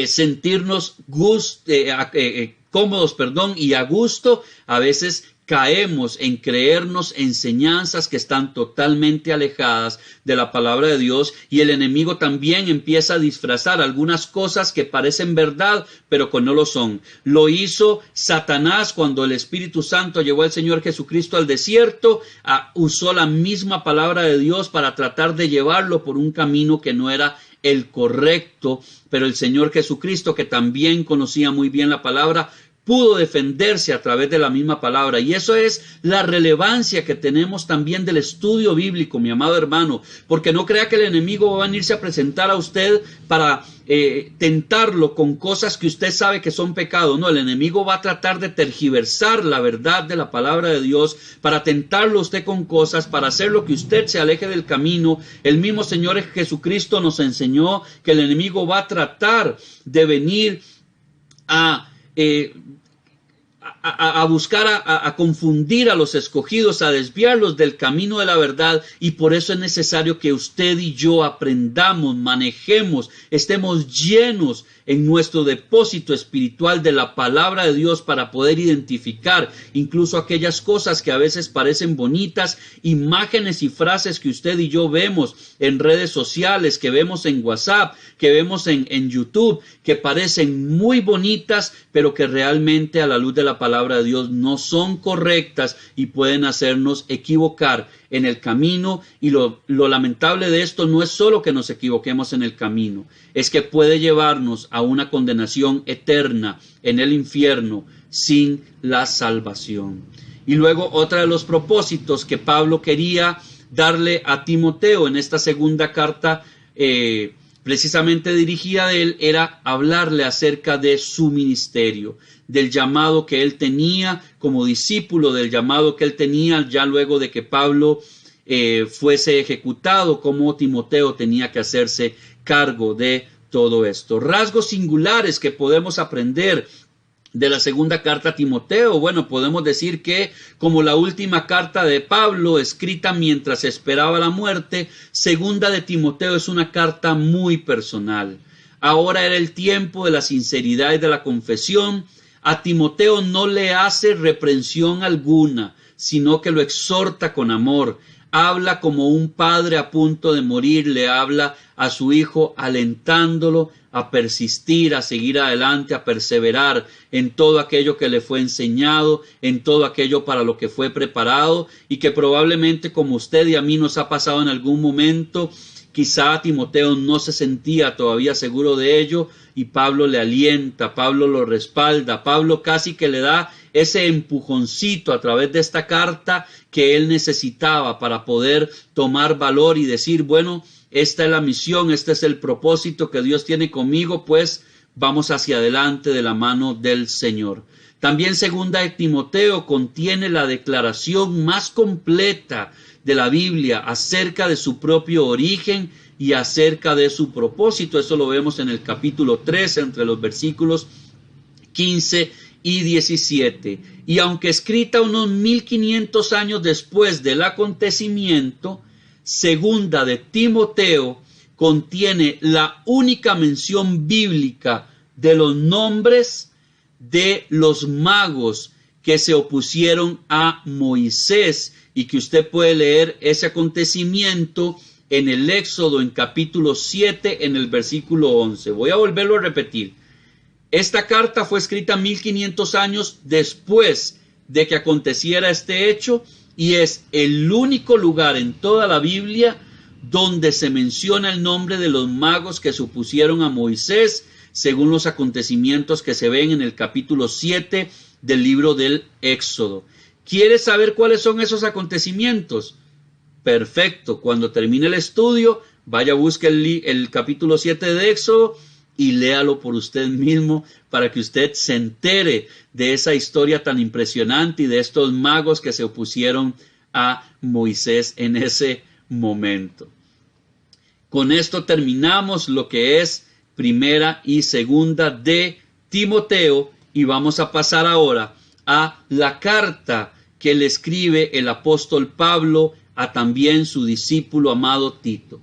sentirnos cómodos, y a gusto, a veces caemos en creernos enseñanzas que están totalmente alejadas de la palabra de Dios, y el enemigo también empieza a disfrazar algunas cosas que parecen verdad, pero que no lo son. Lo hizo Satanás cuando el Espíritu Santo llevó al Señor Jesucristo al desierto, usó la misma palabra de Dios para tratar de llevarlo por un camino que no era el correcto, pero el Señor Jesucristo, que también conocía muy bien la palabra, pudo defenderse a través de la misma palabra. Y eso es la relevancia que tenemos también del estudio bíblico, mi amado hermano, porque no crea que el enemigo va a venirse a presentar a usted para tentarlo con cosas que usted sabe que son pecado. No, el enemigo va a tratar de tergiversar la verdad de la palabra de Dios para tentarlo a usted con cosas, para hacer lo que usted se aleje del camino. El mismo Señor Jesucristo nos enseñó que el enemigo va a tratar de venir a buscar a confundir a los escogidos, a desviarlos del camino de la verdad, y por eso es necesario que usted y yo aprendamos, manejemos, estemos llenos en nuestro depósito espiritual de la palabra de Dios para poder identificar incluso aquellas cosas que a veces parecen bonitas, imágenes y frases que usted y yo vemos en redes sociales, que vemos en WhatsApp, que vemos en YouTube, que parecen muy bonitas, pero que realmente a la luz de la palabra de Dios no son correctas y pueden hacernos equivocar en el camino. Y lo lamentable de esto no es solo que nos equivoquemos en el camino, es que puede llevarnos a una condenación eterna en el infierno sin la salvación. Y luego, otro de los propósitos que Pablo quería darle a Timoteo en esta segunda carta precisamente dirigida a él, era hablarle acerca de su ministerio, del llamado que él tenía como discípulo, del llamado que él tenía ya luego de que Pablo fuese ejecutado, cómo Timoteo tenía que hacerse cargo de todo esto. Rasgos singulares que podemos aprender de la segunda carta a Timoteo. Bueno, podemos decir que, como la última carta de Pablo, escrita mientras esperaba la muerte, segunda de Timoteo es una carta muy personal. Ahora era el tiempo de la sinceridad y de la confesión. A Timoteo no le hace reprensión alguna, sino que lo exhorta con amor. Habla como un padre a punto de morir, le habla a su hijo alentándolo a persistir, a seguir adelante, a perseverar en todo aquello que le fue enseñado, en todo aquello para lo que fue preparado, y que probablemente, como usted y a mí nos ha pasado en algún momento, quizá Timoteo no se sentía todavía seguro de ello, y Pablo le alienta, Pablo lo respalda, Pablo casi que le da ese empujoncito a través de esta carta que él necesitaba para poder tomar valor y decir, bueno, esta es la misión, este es el propósito que Dios tiene conmigo, pues vamos hacia adelante de la mano del Señor. También segunda de Timoteo contiene la declaración más completa de la Biblia acerca de su propio origen y acerca de su propósito. Eso lo vemos en el capítulo 13, entre los versículos 15 y 17. Y aunque escrita unos 1500 años después del acontecimiento, segunda de Timoteo contiene la única mención bíblica de los nombres de los magos que se opusieron a Moisés, y que usted puede leer ese acontecimiento en el Éxodo, en capítulo 7, en el versículo 11. Voy a volverlo a repetir. Esta carta fue escrita 1500 años después de que aconteciera este hecho, y es el único lugar en toda la Biblia donde se menciona el nombre de los magos que se opusieron a Moisés, según los acontecimientos que se ven en el capítulo 7 del libro del Éxodo. ¿Quieres saber cuáles son esos acontecimientos? Perfecto. Cuando termine el estudio, vaya, busque el capítulo 7 de Éxodo y léalo por usted mismo para que usted se entere de esa historia tan impresionante y de estos magos que se opusieron a Moisés en ese momento. Con esto terminamos lo que es primera y segunda de Timoteo, y vamos a pasar ahora a la carta que le escribe el apóstol Pablo a también su discípulo amado Tito.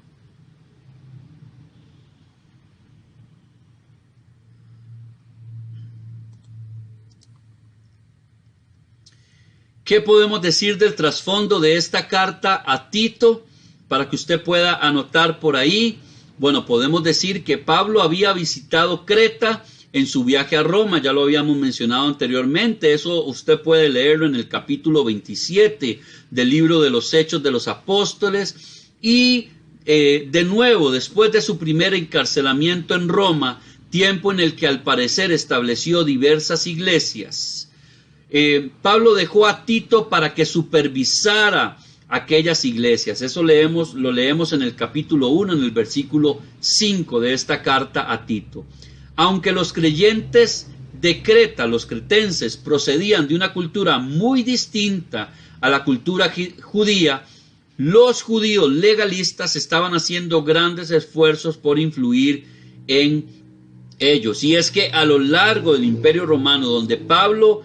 ¿Qué podemos decir del trasfondo de esta carta a Tito? Para que usted pueda anotar por ahí. Bueno, podemos decir que Pablo había visitado Creta en su viaje a Roma, ya lo habíamos mencionado anteriormente. Eso usted puede leerlo en el capítulo 27 del libro de los Hechos de los Apóstoles. Y de nuevo, después de su primer encarcelamiento en Roma, tiempo en el que al parecer estableció diversas iglesias, Pablo dejó a Tito para que supervisara aquellas iglesias. Eso lo leemos en el capítulo 1, en el versículo 5 de esta carta a Tito. Aunque los creyentes de Creta, los cretenses, procedían de una cultura muy distinta a la cultura judía, los judíos legalistas estaban haciendo grandes esfuerzos por influir en ellos. Y es que a lo largo del Imperio Romano, donde Pablo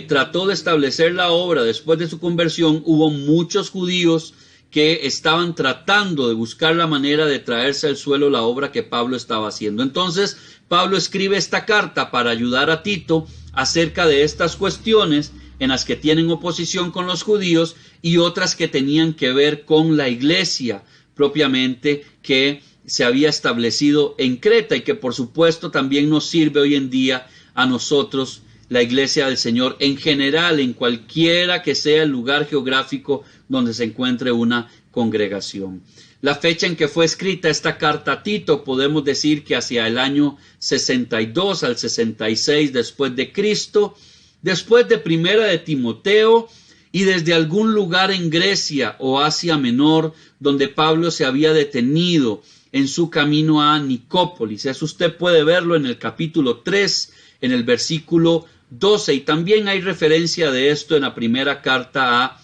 trató de establecer la obra después de su conversión, hubo muchos judíos que estaban tratando de buscar la manera de traerse al suelo la obra que Pablo estaba haciendo. Entonces, Pablo escribe esta carta para ayudar a Tito acerca de estas cuestiones en las que tienen oposición con los judíos y otras que tenían que ver con la iglesia propiamente que se había establecido en Creta, y que por supuesto también nos sirve hoy en día a nosotros, la iglesia del Señor en general, en cualquiera que sea el lugar geográfico donde se encuentre una congregación. La fecha en que fue escrita esta carta a Tito, podemos decir que hacia el año 62 al 66 después de Cristo, después de primera de Timoteo, y desde algún lugar en Grecia o Asia Menor, donde Pablo se había detenido en su camino a Nicópolis. Eso usted puede verlo en el capítulo 3, en el versículo 12, y también hay referencia de esto en la primera carta a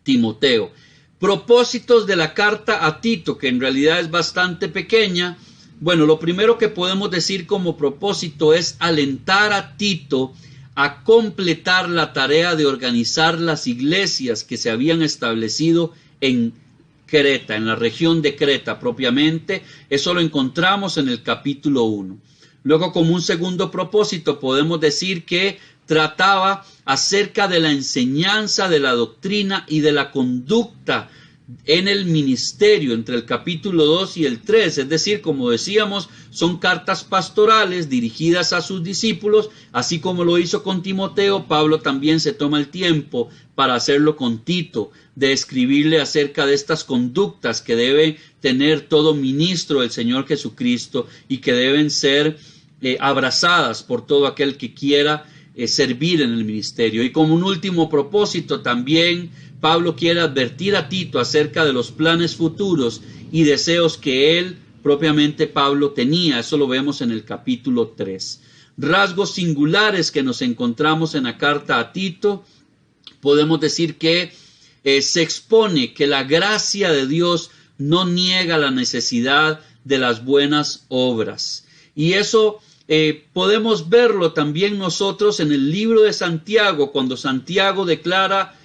Timoteo. Propósitos de la carta a Tito, que en realidad es bastante pequeña. Bueno, lo primero que podemos decir como propósito es alentar a Tito a completar la tarea de organizar las iglesias que se habían establecido en Creta, en la región de Creta propiamente. Eso lo encontramos en el capítulo 1. Luego, como un segundo propósito, podemos decir que trataba acerca de la enseñanza, de la doctrina y de la conducta en el ministerio entre el capítulo 2 y el 3, es decir, como decíamos, son cartas pastorales dirigidas a sus discípulos, así como lo hizo con Timoteo. Pablo también se toma el tiempo para hacerlo con Tito, de escribirle acerca de estas conductas que debe tener todo ministro del Señor Jesucristo y que deben ser abrazadas por todo aquel que quiera servir en el ministerio. Y como un último propósito también, Pablo quiere advertir a Tito acerca de los planes futuros y deseos que él, propiamente Pablo, tenía. Eso lo vemos en el capítulo 3. Rasgos singulares que nos encontramos en la carta a Tito. Podemos decir que se expone que la gracia de Dios no niega la necesidad de las buenas obras. Y eso podemos verlo también nosotros en el libro de Santiago, cuando Santiago declara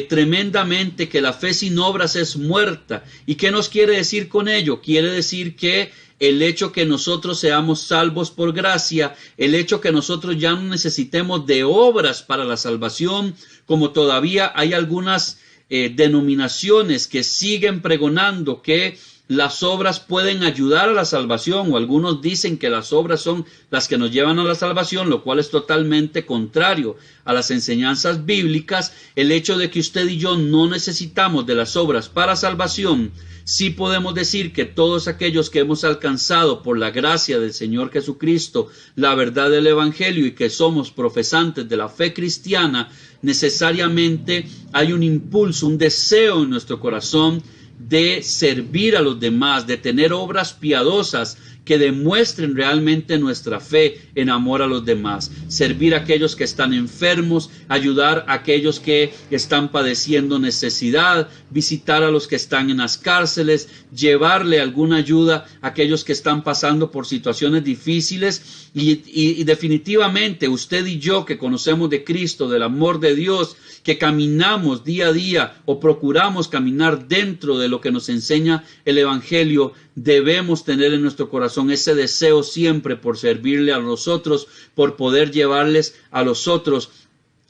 tremendamente que la fe sin obras es muerta. ¿Y qué nos quiere decir con ello? Quiere decir que el hecho que nosotros seamos salvos por gracia, el hecho que nosotros ya no necesitemos de obras para la salvación, como todavía hay algunas denominaciones que siguen pregonando que las obras pueden ayudar a la salvación, o algunos dicen que las obras son las que nos llevan a la salvación, lo cual es totalmente contrario a las enseñanzas bíblicas. El hecho de que usted y yo no necesitamos de las obras para salvación, sí podemos decir que todos aquellos que hemos alcanzado por la gracia del Señor Jesucristo la verdad del Evangelio y que somos profesantes de la fe cristiana, necesariamente hay un impulso, un deseo en nuestro corazón de servir a los demás, de tener obras piadosas que demuestren realmente nuestra fe en amor a los demás, servir a aquellos que están enfermos, ayudar a aquellos que están padeciendo necesidad, visitar a los que están en las cárceles, llevarle alguna ayuda a aquellos que están pasando por situaciones difíciles y definitivamente usted y yo que conocemos de Cristo, del amor de Dios, que caminamos día a día o procuramos caminar dentro de lo que nos enseña el Evangelio, debemos tener en nuestro corazón ese deseo siempre por servirle a los otros, por poder llevarles a los otros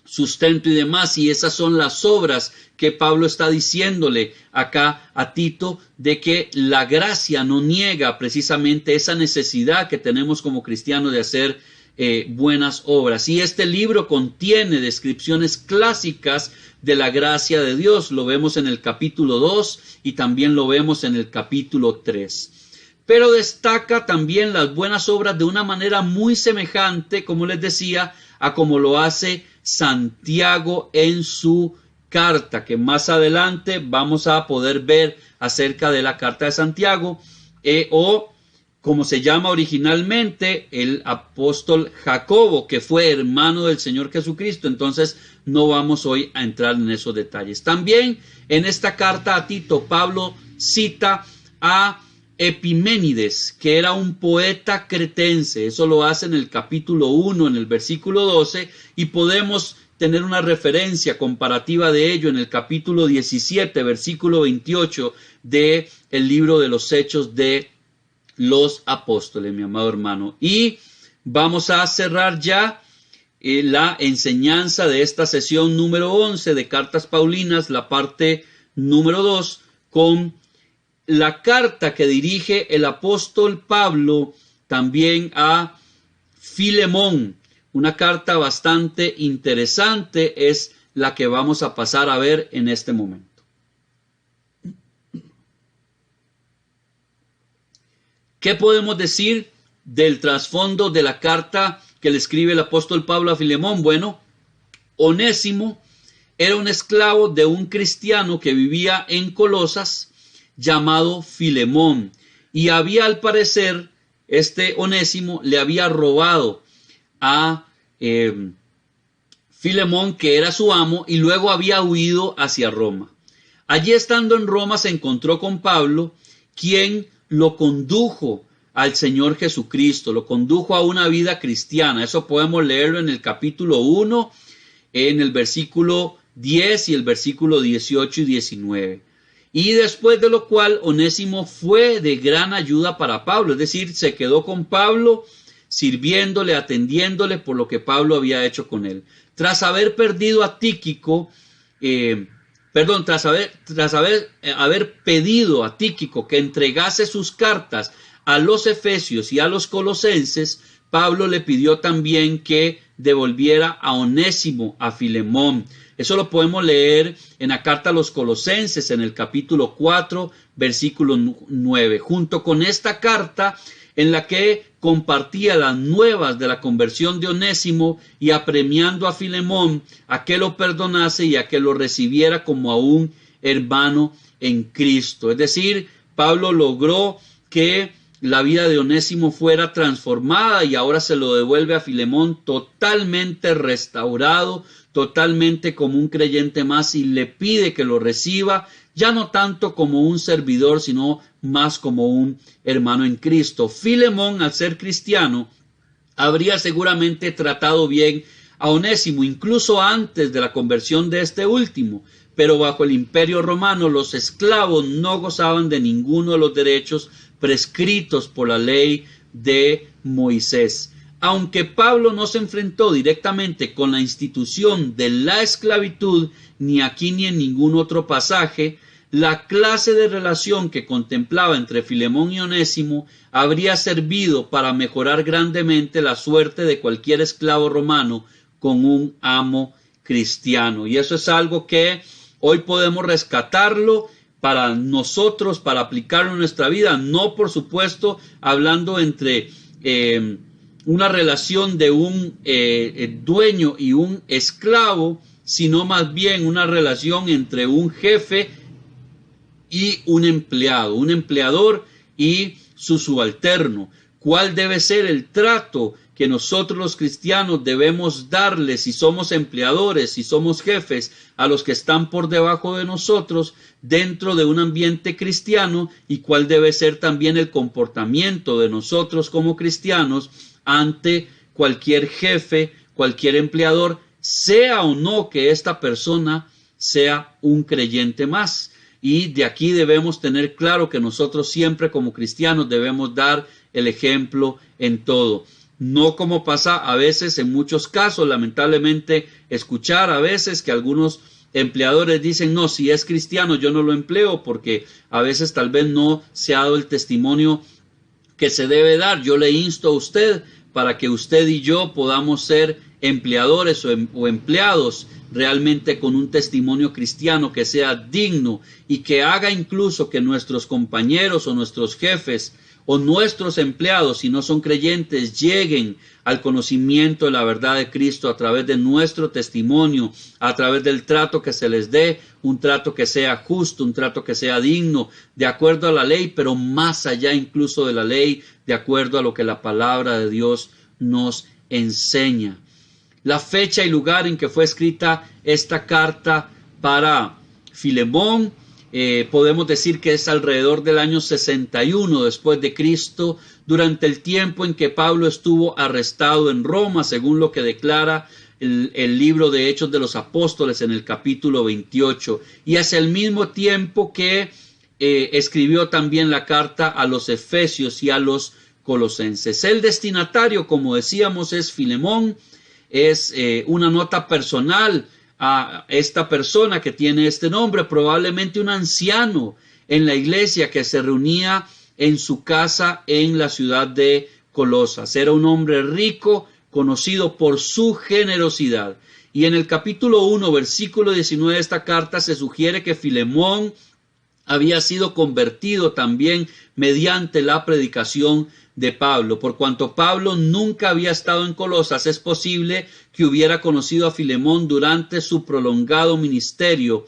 sustento y demás. Y esas son las obras que Pablo está diciéndole acá a Tito, de que la gracia no niega precisamente esa necesidad que tenemos como cristianos de hacer buenas obras. Y este libro contiene descripciones clásicas de la gracia de Dios. Lo vemos en el capítulo 2 y también lo vemos en el capítulo 3. Pero destaca también las buenas obras de una manera muy semejante, como les decía, a como lo hace Santiago en su carta, que más adelante vamos a poder ver acerca de la carta de Santiago, o como se llama originalmente, el apóstol Jacobo, que fue hermano del Señor Jesucristo. Entonces no vamos hoy a entrar en esos detalles. También en esta carta a Tito, Pablo cita a Epiménides, que era un poeta cretense. Eso lo hace en el capítulo 1, en el versículo 12, y podemos tener una referencia comparativa de ello en el capítulo 17, versículo 28 de el libro de los Hechos de los Apóstoles, mi amado hermano. Y vamos a cerrar ya la enseñanza de esta sesión número 11 de Cartas Paulinas, la parte número 2, con la carta que dirige el apóstol Pablo también a Filemón. Una carta bastante interesante es la que vamos a pasar a ver en este momento. ¿Qué podemos decir del trasfondo de la carta que le escribe el apóstol Pablo a Filemón? Bueno, Onésimo era un esclavo de un cristiano que vivía en Colosas llamado Filemón, y había, al parecer, este Onésimo le había robado a Filemón, que era su amo, y luego había huido hacia Roma. Allí estando en Roma se encontró con Pablo, quien lo condujo al Señor Jesucristo, lo condujo a una vida cristiana. Eso podemos leerlo en el capítulo 1, en el versículo 10 y el versículo 18 y 19. Y después de lo cual Onésimo fue de gran ayuda para Pablo, es decir, se quedó con Pablo sirviéndole, atendiéndole por lo que Pablo había hecho con él. Tras haber perdido a Tíquico, tras haber pedido a Tíquico que entregase sus cartas a los efesios y a los colosenses, Pablo le pidió también que devolviera a Onésimo a Filemón. Eso lo podemos leer en la carta a los Colosenses, en el capítulo 4, versículo 9. Junto con esta carta en la que compartía las nuevas de la conversión de Onésimo y apremiando a Filemón a que lo perdonase y a que lo recibiera como a un hermano en Cristo. Es decir, Pablo logró que la vida de Onésimo fuera transformada y ahora se lo devuelve a Filemón totalmente restaurado, totalmente como un creyente más, y le pide que lo reciba, ya no tanto como un servidor, sino más como un hermano en Cristo. Filemón, al ser cristiano, habría seguramente tratado bien a Onésimo, incluso antes de la conversión de este último, pero bajo el Imperio Romano los esclavos no gozaban de ninguno de los derechos prescritos por la ley de Moisés. Aunque Pablo no se enfrentó directamente con la institución de la esclavitud, ni aquí ni en ningún otro pasaje, la clase de relación que contemplaba entre Filemón y Onésimo habría servido para mejorar grandemente la suerte de cualquier esclavo romano con un amo cristiano. Y eso es algo que hoy podemos rescatarlo para nosotros, para aplicarlo en nuestra vida, no por supuesto hablando entre una relación de un dueño y un esclavo, sino más bien una relación entre un jefe y un empleado, un empleador y su subalterno. ¿Cuál debe ser el trato que nosotros los cristianos debemos darle si somos empleadores, si somos jefes, a los que están por debajo de nosotros dentro de un ambiente cristiano? Y cuál debe ser también el comportamiento de nosotros como cristianos ante cualquier jefe, cualquier empleador, sea o no que esta persona sea un creyente más. Y de aquí debemos tener claro que nosotros siempre como cristianos debemos dar el ejemplo en todo. No como pasa a veces en muchos casos, lamentablemente, escuchar a veces que algunos empleadores dicen, no, si es cristiano yo no lo empleo, porque a veces tal vez no se ha dado el testimonio que se debe dar. Yo le insto a usted para que usted y yo podamos ser empleadores o empleados realmente con un testimonio cristiano que sea digno y que haga incluso que nuestros compañeros o nuestros jefes o nuestros empleados, si no son creyentes, lleguen al conocimiento de la verdad de Cristo a través de nuestro testimonio, a través del trato que se les dé, un trato que sea justo, un trato que sea digno, de acuerdo a la ley, pero más allá incluso de la ley, de acuerdo a lo que la palabra de Dios nos enseña. La fecha y lugar en que fue escrita esta carta para Filemón, podemos decir que es alrededor del año 61 después de Cristo, durante el tiempo en que Pablo estuvo arrestado en Roma, según lo que declara el libro de Hechos de los Apóstoles en el capítulo 28. Y es el mismo tiempo que escribió también la carta a los Efesios y a los Colosenses. El destinatario, como decíamos, es Filemón. Es una nota personal a esta persona que tiene este nombre, probablemente un anciano en la iglesia que se reunía en su casa en la ciudad de Colosas. Era un hombre rico, conocido por su generosidad. Y en el capítulo 1, versículo 19 de esta carta se sugiere que Filemón había sido convertido también mediante la predicación de Pablo. Por cuanto Pablo nunca había estado en Colosas, es posible que hubiera conocido a Filemón durante su prolongado ministerio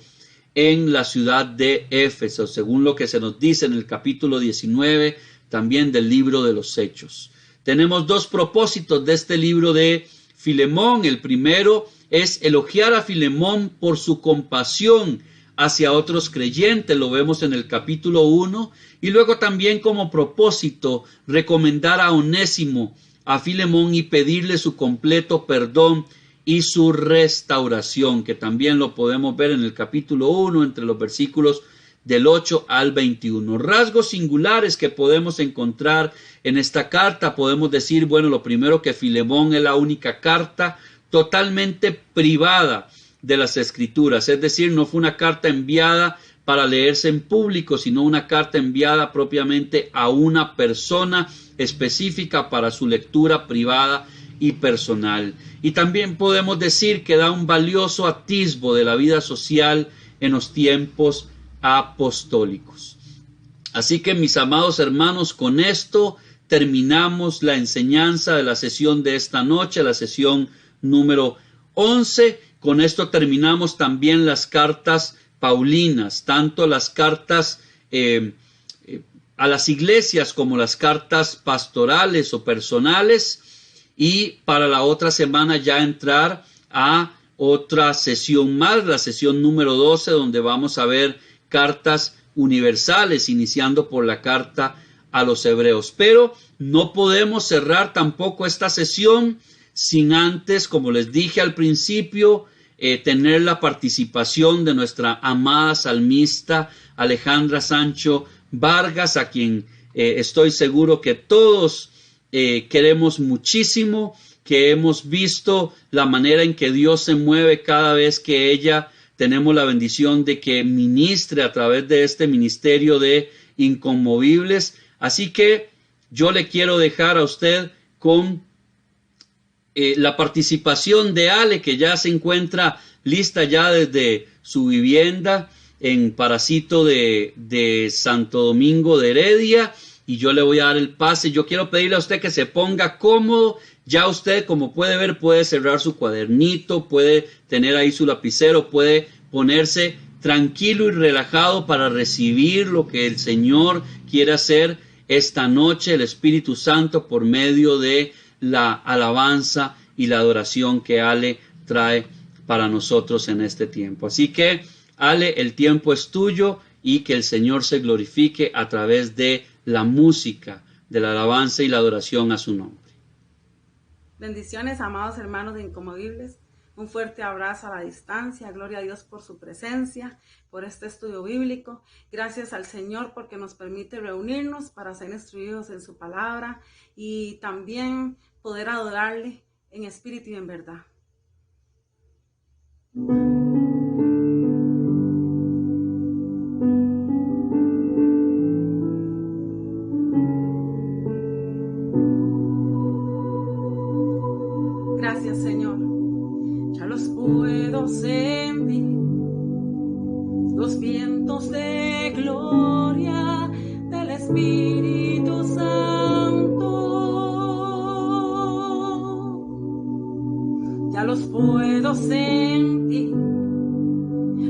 en la ciudad de Éfeso, según lo que se nos dice en el capítulo 19 también del libro de los Hechos. Tenemos dos propósitos de este libro de Filemón. El primero es elogiar a Filemón por su compasión hacia otros creyentes, lo vemos en el capítulo 1, y luego también como propósito recomendar a Onésimo, a Filemón, y pedirle su completo perdón y su restauración, que también lo podemos ver en el capítulo 1, entre los versículos del 8 al 21. Rasgos singulares que podemos encontrar en esta carta, podemos decir, bueno, lo primero, que Filemón es la única carta totalmente privada de las Escrituras, es decir, no fue una carta enviada para leerse en público, sino una carta enviada propiamente a una persona específica para su lectura privada y personal. Y también podemos decir que da un valioso atisbo de la vida social en los tiempos apostólicos. Así que, mis amados hermanos, con esto terminamos la enseñanza de la sesión de esta noche, la sesión número 11. Con esto terminamos también las cartas paulinas, tanto las cartas a las iglesias como las cartas pastorales o personales, y para la otra semana ya entrar a otra sesión más, la sesión número 12, donde vamos a ver cartas universales, iniciando por la carta a los hebreos. Pero no podemos cerrar tampoco esta sesión sin antes, como les dije al principio, tener la participación de nuestra amada salmista Alejandra Sancho Vargas, a quien estoy seguro que todos queremos muchísimo, que hemos visto la manera en que Dios se mueve cada vez que ella tenemos la bendición de que ministre a través de este ministerio de Inconmovibles. Así que yo le quiero dejar a usted con la participación de Ale, que ya se encuentra lista ya desde su vivienda en Paracito de Santo Domingo de Heredia, y yo le voy a dar el pase. Yo quiero pedirle a usted que se ponga cómodo. Ya usted, como puede ver, puede cerrar su cuadernito, puede tener ahí su lapicero, puede ponerse tranquilo y relajado para recibir lo que el Señor quiere hacer esta noche, el Espíritu Santo, por medio de la alabanza y la adoración que Ale trae para nosotros en este tiempo. Así que, Ale, el tiempo es tuyo, y que el Señor se glorifique a través de la música, de la alabanza y la adoración a su nombre. Bendiciones, amados hermanos de Inconmovibles. Un fuerte abrazo a la distancia. Gloria a Dios por su presencia, por este estudio bíblico. Gracias al Señor porque nos permite reunirnos para ser instruidos en su palabra y también poder adorarle en espíritu y en verdad. Gracias, Señor. Ya los puedo sentir, los vientos de gloria del Espíritu Santo. Ya los puedo sentir,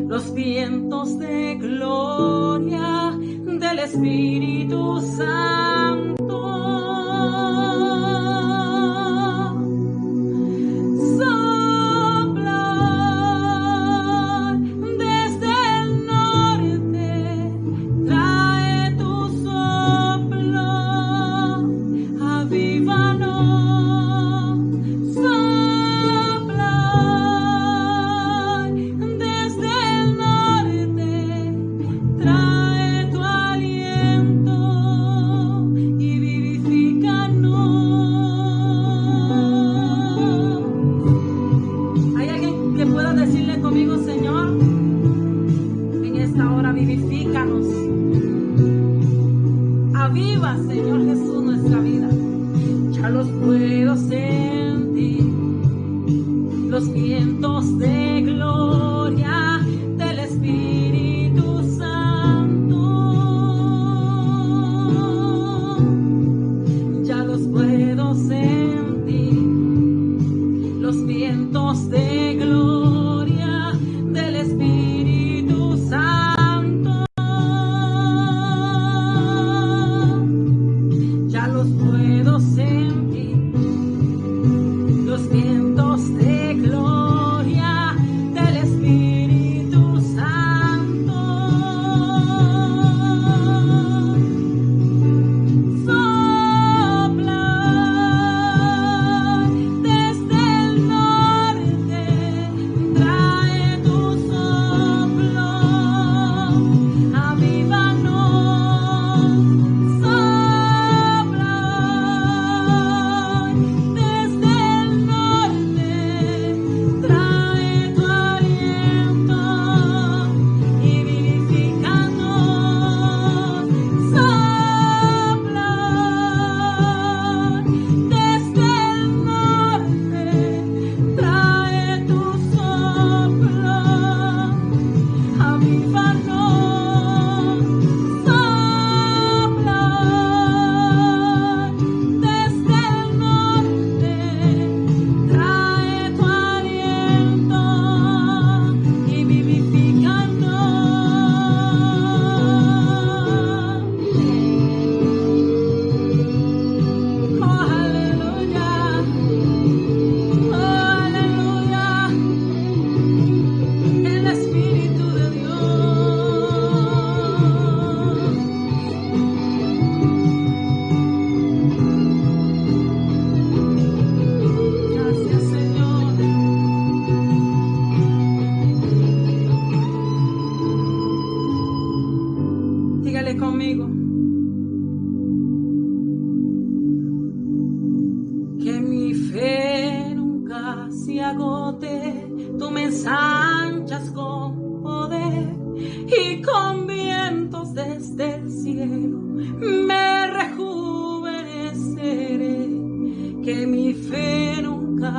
los vientos de gloria del Espíritu Santo. Aviva, Señor Jesús, nuestra vida. Ya los puedo sentir, los vientos de gloria del Espíritu Santo. Ya los puedo sentir, los vientos de gloria del Espíritu Santo. Los puedo sentir, los vientos de gloria del Espíritu.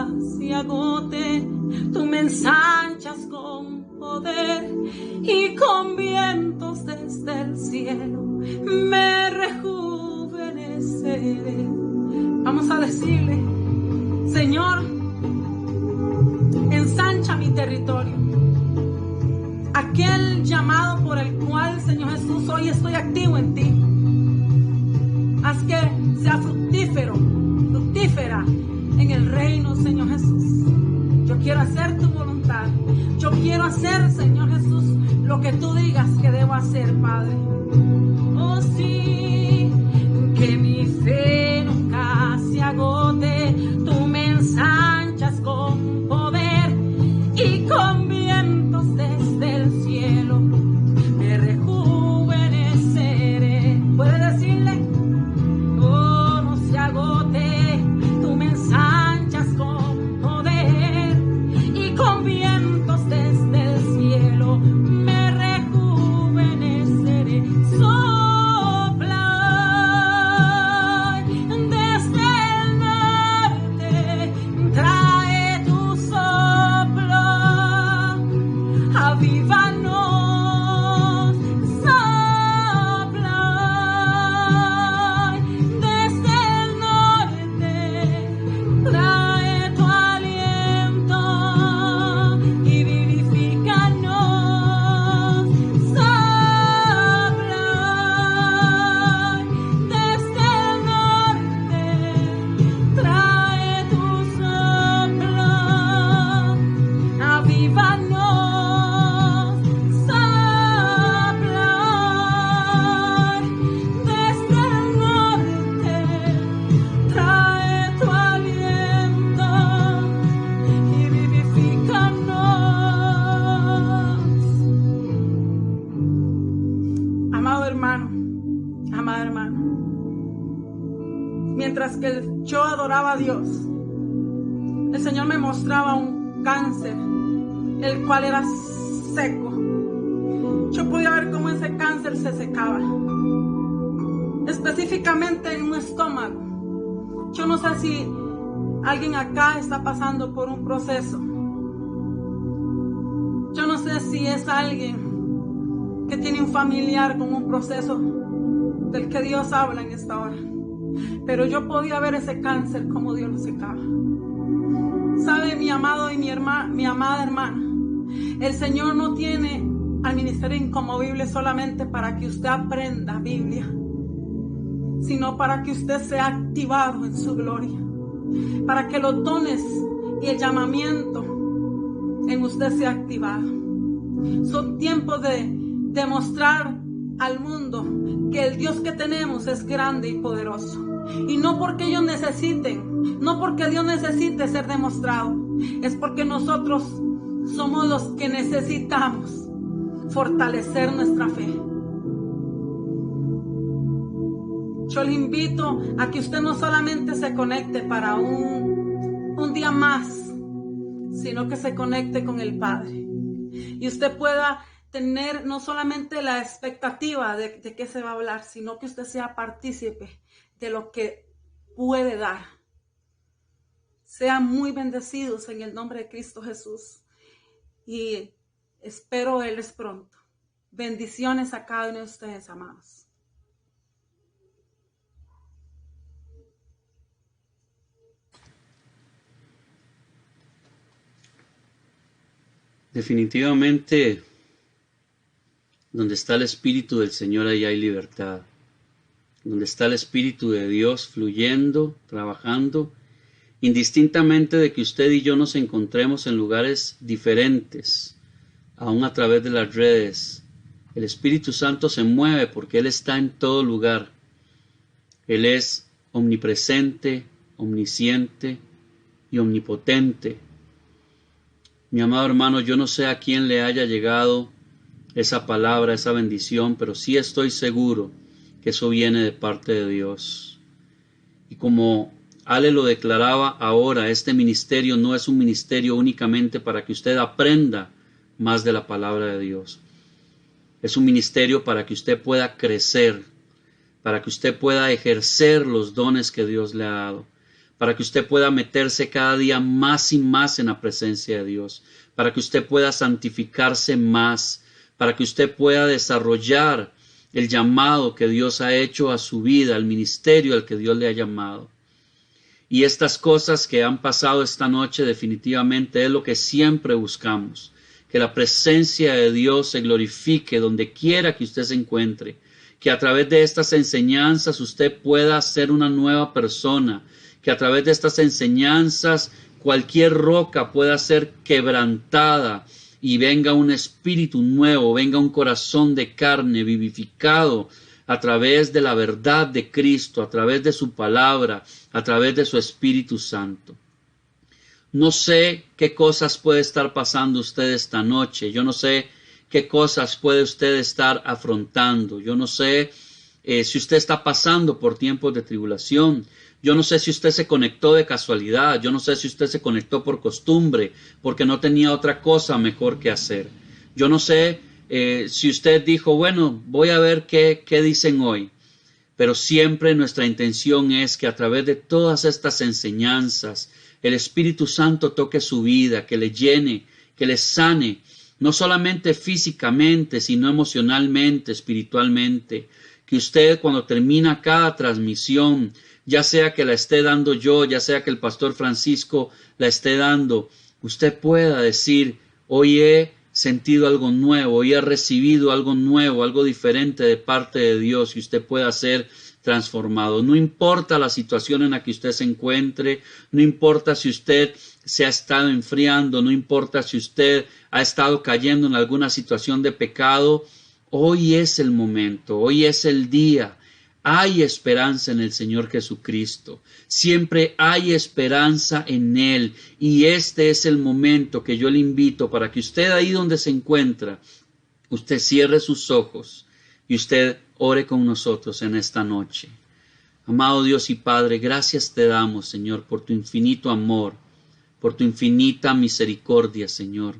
nunca se agote. Tú me ensanchas con poder y con vientos desde el cielo me rejuveneceré. Vamos a decirle: Señor, ensancha mi territorio. Aquel llamado por el cual, Señor Jesús, hoy estoy activo en ti. Haz que sea fructífera en el reino, Señor Jesús. Yo quiero hacer tu voluntad. Yo quiero hacer, Señor Jesús, lo que tú digas que debo hacer, Padre. Oh sí, que mi fe nunca se agote. Tú me ensanchas con poder y con vientos desde el cielo me rejuveneceré. ¿Puede decirle? Oh, no se agote. Tú me ensanchas con poder y con vientos desde el cielo me rejuveneceré. Sopla desde el norte, trae tu soplo, avívanos. Sopla desde el norte, trae tu aliento y vivifícanos. Sopla desde el norte, trae tu soplo, avívanos. Sopla desde el norte, trae tu aliento y vivifícanos. Amado hermano, mientras que yo adoraba a Dios, el Señor me mostraba un cáncer, el cual era seco. Yo podía ver cómo ese cáncer se secaba, específicamente en un estómago. Yo no sé si alguien acá está pasando por un proceso. Yo no sé si es alguien que tiene un familiar con un proceso del que Dios habla en esta hora. Pero yo podía ver ese cáncer como Dios lo secaba. ¿Sabe, mi amado y mi amada hermana? El Señor no tiene al ministerio inconmovible solamente para que usted aprenda Biblia, sino para que usted sea activado en su gloria, para que los dones y el llamamiento en usted sea activado. Son tiempos de demostrar al mundo que el Dios que tenemos es grande y poderoso. Y no porque ellos necesiten, no porque Dios necesite ser demostrado, es porque nosotros somos los que necesitamos fortalecer nuestra fe. Yo le invito a que usted no solamente se conecte para un día más, sino que se conecte con el Padre. Y usted pueda tener no solamente la expectativa de qué se va a hablar, sino que usted sea partícipe de lo que puede dar. Sean muy bendecidos en el nombre de Cristo Jesús. Y espero verles pronto. Bendiciones a cada uno de ustedes, amados. Definitivamente, donde está el Espíritu del Señor, ahí hay libertad. Donde está el Espíritu de Dios fluyendo, trabajando, indistintamente de que usted y yo nos encontremos en lugares diferentes, aún a través de las redes, el Espíritu Santo se mueve porque Él está en todo lugar. Él es omnipresente, omnisciente y omnipotente. Mi amado hermano, yo no sé a quién le haya llegado esa palabra, esa bendición, pero sí estoy seguro que eso viene de parte de Dios. Y como Ale lo declaraba ahora, este ministerio no es un ministerio únicamente para que usted aprenda más de la palabra de Dios. Es un ministerio para que usted pueda crecer, para que usted pueda ejercer los dones que Dios le ha dado, para que usted pueda meterse cada día más y más en la presencia de Dios, para que usted pueda santificarse más, para que usted pueda desarrollar el llamado que Dios ha hecho a su vida, el ministerio al que Dios le ha llamado. Y estas cosas que han pasado esta noche definitivamente es lo que siempre buscamos, que la presencia de Dios se glorifique donde quiera que usted se encuentre, que a través de estas enseñanzas usted pueda ser una nueva persona, que a través de estas enseñanzas cualquier roca pueda ser quebrantada y venga un espíritu nuevo, venga un corazón de carne vivificado a través de la verdad de Cristo, a través de su palabra, a través de su Espíritu Santo. No sé qué cosas puede estar pasando usted esta noche, yo no sé qué cosas puede usted estar afrontando, yo no sé si usted está pasando por tiempos de tribulación, yo no sé si usted se conectó de casualidad, yo no sé si usted se conectó por costumbre, porque no tenía otra cosa mejor que hacer. Yo no sé si usted dijo, bueno, voy a ver qué dicen hoy. Pero siempre nuestra intención es que a través de todas estas enseñanzas, el Espíritu Santo toque su vida, que le llene, que le sane, no solamente físicamente, sino emocionalmente, espiritualmente. Que usted cuando termina cada transmisión, ya sea que la esté dando yo, ya sea que el pastor Francisco la esté dando, usted pueda decir, hoy he sentido algo nuevo, hoy he recibido algo nuevo, algo diferente de parte de Dios, y usted pueda ser transformado. No importa la situación en la que usted se encuentre, no importa si usted se ha estado enfriando, no importa si usted ha estado cayendo en alguna situación de pecado, hoy es el momento, hoy es el día. Hay esperanza en el Señor Jesucristo. Siempre hay esperanza en Él. Y este es el momento que yo le invito para que usted ahí donde se encuentra, usted cierre sus ojos y usted ore con nosotros en esta noche. Amado Dios y Padre, gracias te damos, Señor, por tu infinito amor, por tu infinita misericordia, Señor.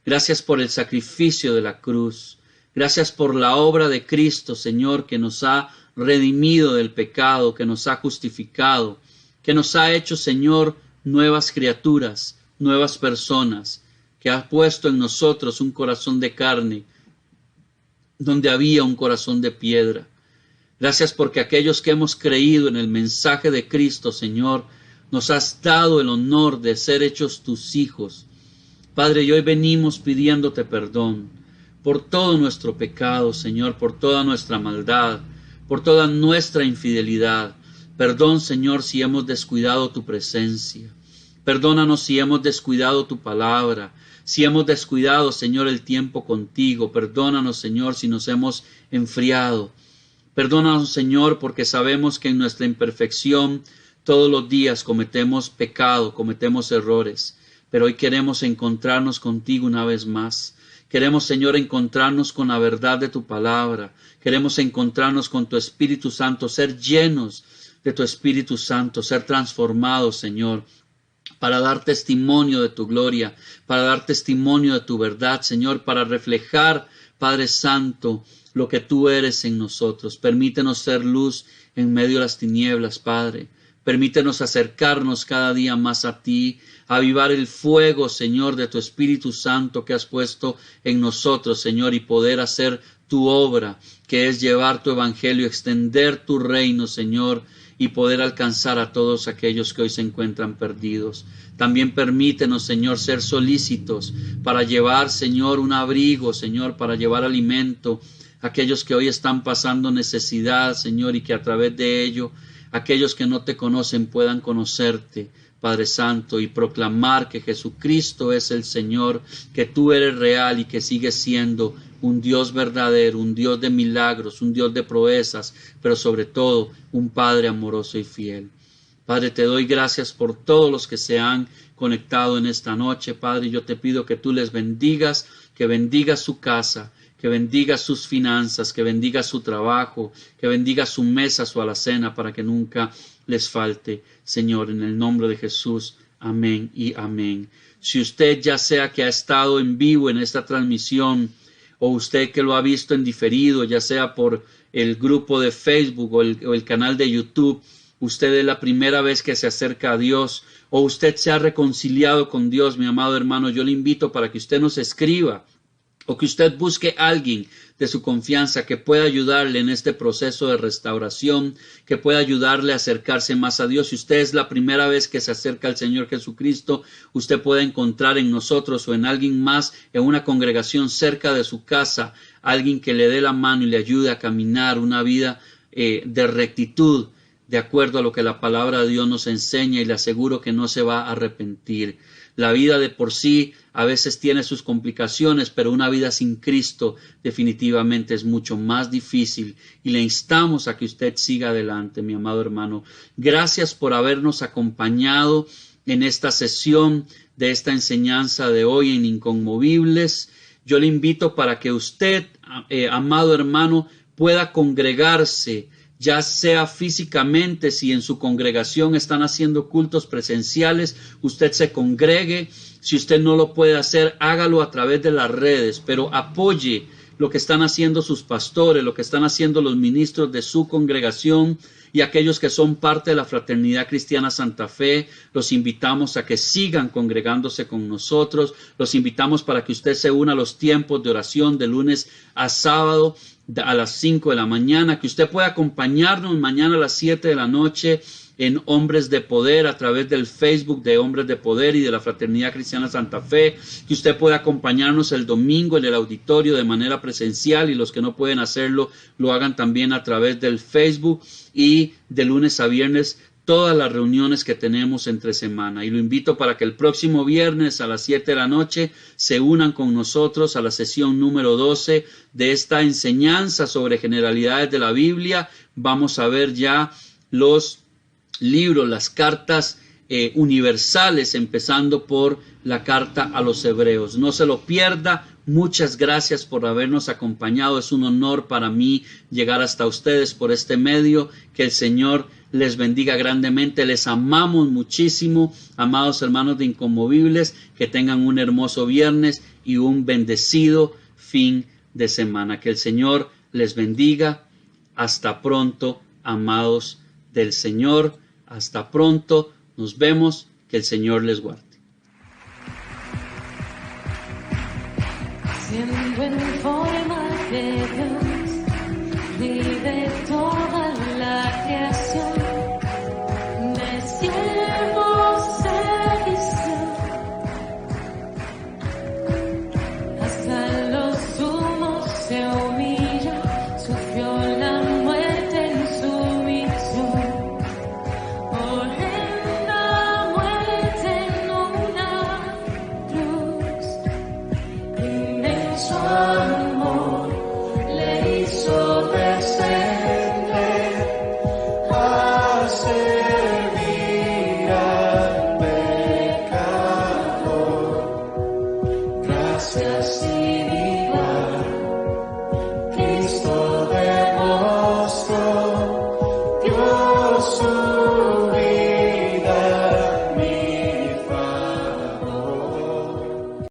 Gracias por el sacrificio de la cruz. Gracias por la obra de Cristo, Señor, que nos ha redimido del pecado, que nos ha justificado, que nos ha hecho, Señor, nuevas criaturas, nuevas personas, que ha puesto en nosotros un corazón de carne, donde había un corazón de piedra. Gracias porque aquellos que hemos creído en el mensaje de Cristo, Señor, nos has dado el honor de ser hechos tus hijos. Padre, y hoy venimos pidiéndote perdón por todo nuestro pecado, Señor, por toda nuestra maldad, por toda nuestra infidelidad. Perdón, Señor, si hemos descuidado tu presencia. Perdónanos si hemos descuidado tu palabra, si hemos descuidado, Señor, el tiempo contigo. Perdónanos, Señor, si nos hemos enfriado. Perdónanos, Señor, porque sabemos que en nuestra imperfección todos los días cometemos pecado, cometemos errores. Pero hoy queremos encontrarnos contigo una vez más. Queremos, Señor, encontrarnos con la verdad de tu palabra. Queremos encontrarnos con tu Espíritu Santo, ser llenos de tu Espíritu Santo, ser transformados, Señor, para dar testimonio de tu gloria, para dar testimonio de tu verdad, Señor, para reflejar, Padre Santo, lo que tú eres en nosotros. Permítenos ser luz en medio de las tinieblas, Padre. Permítenos acercarnos cada día más a ti, avivar el fuego, Señor, de tu Espíritu Santo que has puesto en nosotros, Señor, y poder hacer tu obra, que es llevar tu evangelio, extender tu reino, Señor, y poder alcanzar a todos aquellos que hoy se encuentran perdidos. También permítenos, Señor, ser solícitos para llevar, Señor, un abrigo, Señor, para llevar alimento a aquellos que hoy están pasando necesidad, Señor, y que a través de ello aquellos que no te conocen puedan conocerte, Padre Santo, y proclamar que Jesucristo es el Señor, que tú eres real y que sigues siendo un Dios verdadero, un Dios de milagros, un Dios de proezas, pero sobre todo un Padre amoroso y fiel. Padre, te doy gracias por todos los que se han conectado en esta noche, Padre. Yo te pido que tú les bendigas, que bendigas su casa, que bendiga sus finanzas, que bendiga su trabajo, que bendiga su mesa, su alacena, para que nunca les falte, Señor, en el nombre de Jesús. Amén y amén. Si usted ya sea que ha estado en vivo en esta transmisión, o usted que lo ha visto en diferido, ya sea por el grupo de Facebook o el canal de YouTube, usted es la primera vez que se acerca a Dios o usted se ha reconciliado con Dios, mi amado hermano, yo le invito para que usted nos escriba o que usted busque a alguien de su confianza que pueda ayudarle en este proceso de restauración, que pueda ayudarle a acercarse más a Dios. Si usted es la primera vez que se acerca al Señor Jesucristo, usted puede encontrar en nosotros o en alguien más, en una congregación cerca de su casa, alguien que le dé la mano y le ayude a caminar una vida de rectitud, de acuerdo a lo que la palabra de Dios nos enseña, y le aseguro que no se va a arrepentir. La vida de por sí a veces tiene sus complicaciones, pero una vida sin Cristo definitivamente es mucho más difícil, y le instamos a que usted siga adelante, mi amado hermano. Gracias por habernos acompañado en esta sesión de esta enseñanza de hoy en Inconmovibles. Yo le invito para que usted, amado hermano, pueda congregarse, ya sea físicamente, si en su congregación están haciendo cultos presenciales, usted se congregue. Si usted no lo puede hacer, hágalo a través de las redes, pero apoye lo que están haciendo sus pastores, lo que están haciendo los ministros de su congregación y aquellos que son parte de la Fraternidad Cristiana Santa Fe. Los invitamos a que sigan congregándose con nosotros. Los invitamos para que usted se una a los tiempos de oración de lunes a sábado a las 5 de la mañana, que usted pueda acompañarnos mañana a las 7 de la noche en Hombres de Poder a través del Facebook de Hombres de Poder y de la Fraternidad Cristiana Santa Fe, que usted pueda acompañarnos el domingo en el auditorio de manera presencial, y los que no pueden hacerlo lo hagan también a través del Facebook, y de lunes a viernes todas las reuniones que tenemos entre semana. Y lo invito para que el próximo viernes a las 7 de la noche se unan con nosotros a la sesión número 12 de esta enseñanza sobre generalidades de la Biblia. Vamos a ver ya los libros, las cartas universales, empezando por la carta a los Hebreos. No se lo pierda. Muchas gracias por habernos acompañado. Es un honor para mí llegar hasta ustedes por este medio. Que el Señor les bendiga grandemente. Les amamos muchísimo, amados hermanos de Inconmovibles. Que tengan un hermoso viernes y un bendecido fin de semana. Que el Señor les bendiga. Hasta pronto, amados del Señor. Hasta pronto. Nos vemos. Que el Señor les guarde. Siendo en forma de Dios, vive toda la creación, de siervo servicio, hasta los sumos se humilla, sufrió la muerte en sumisión, horrenda muerte en una cruz. Su amor le hizo descender a servir al pecador. Gracias sin igual, Cristo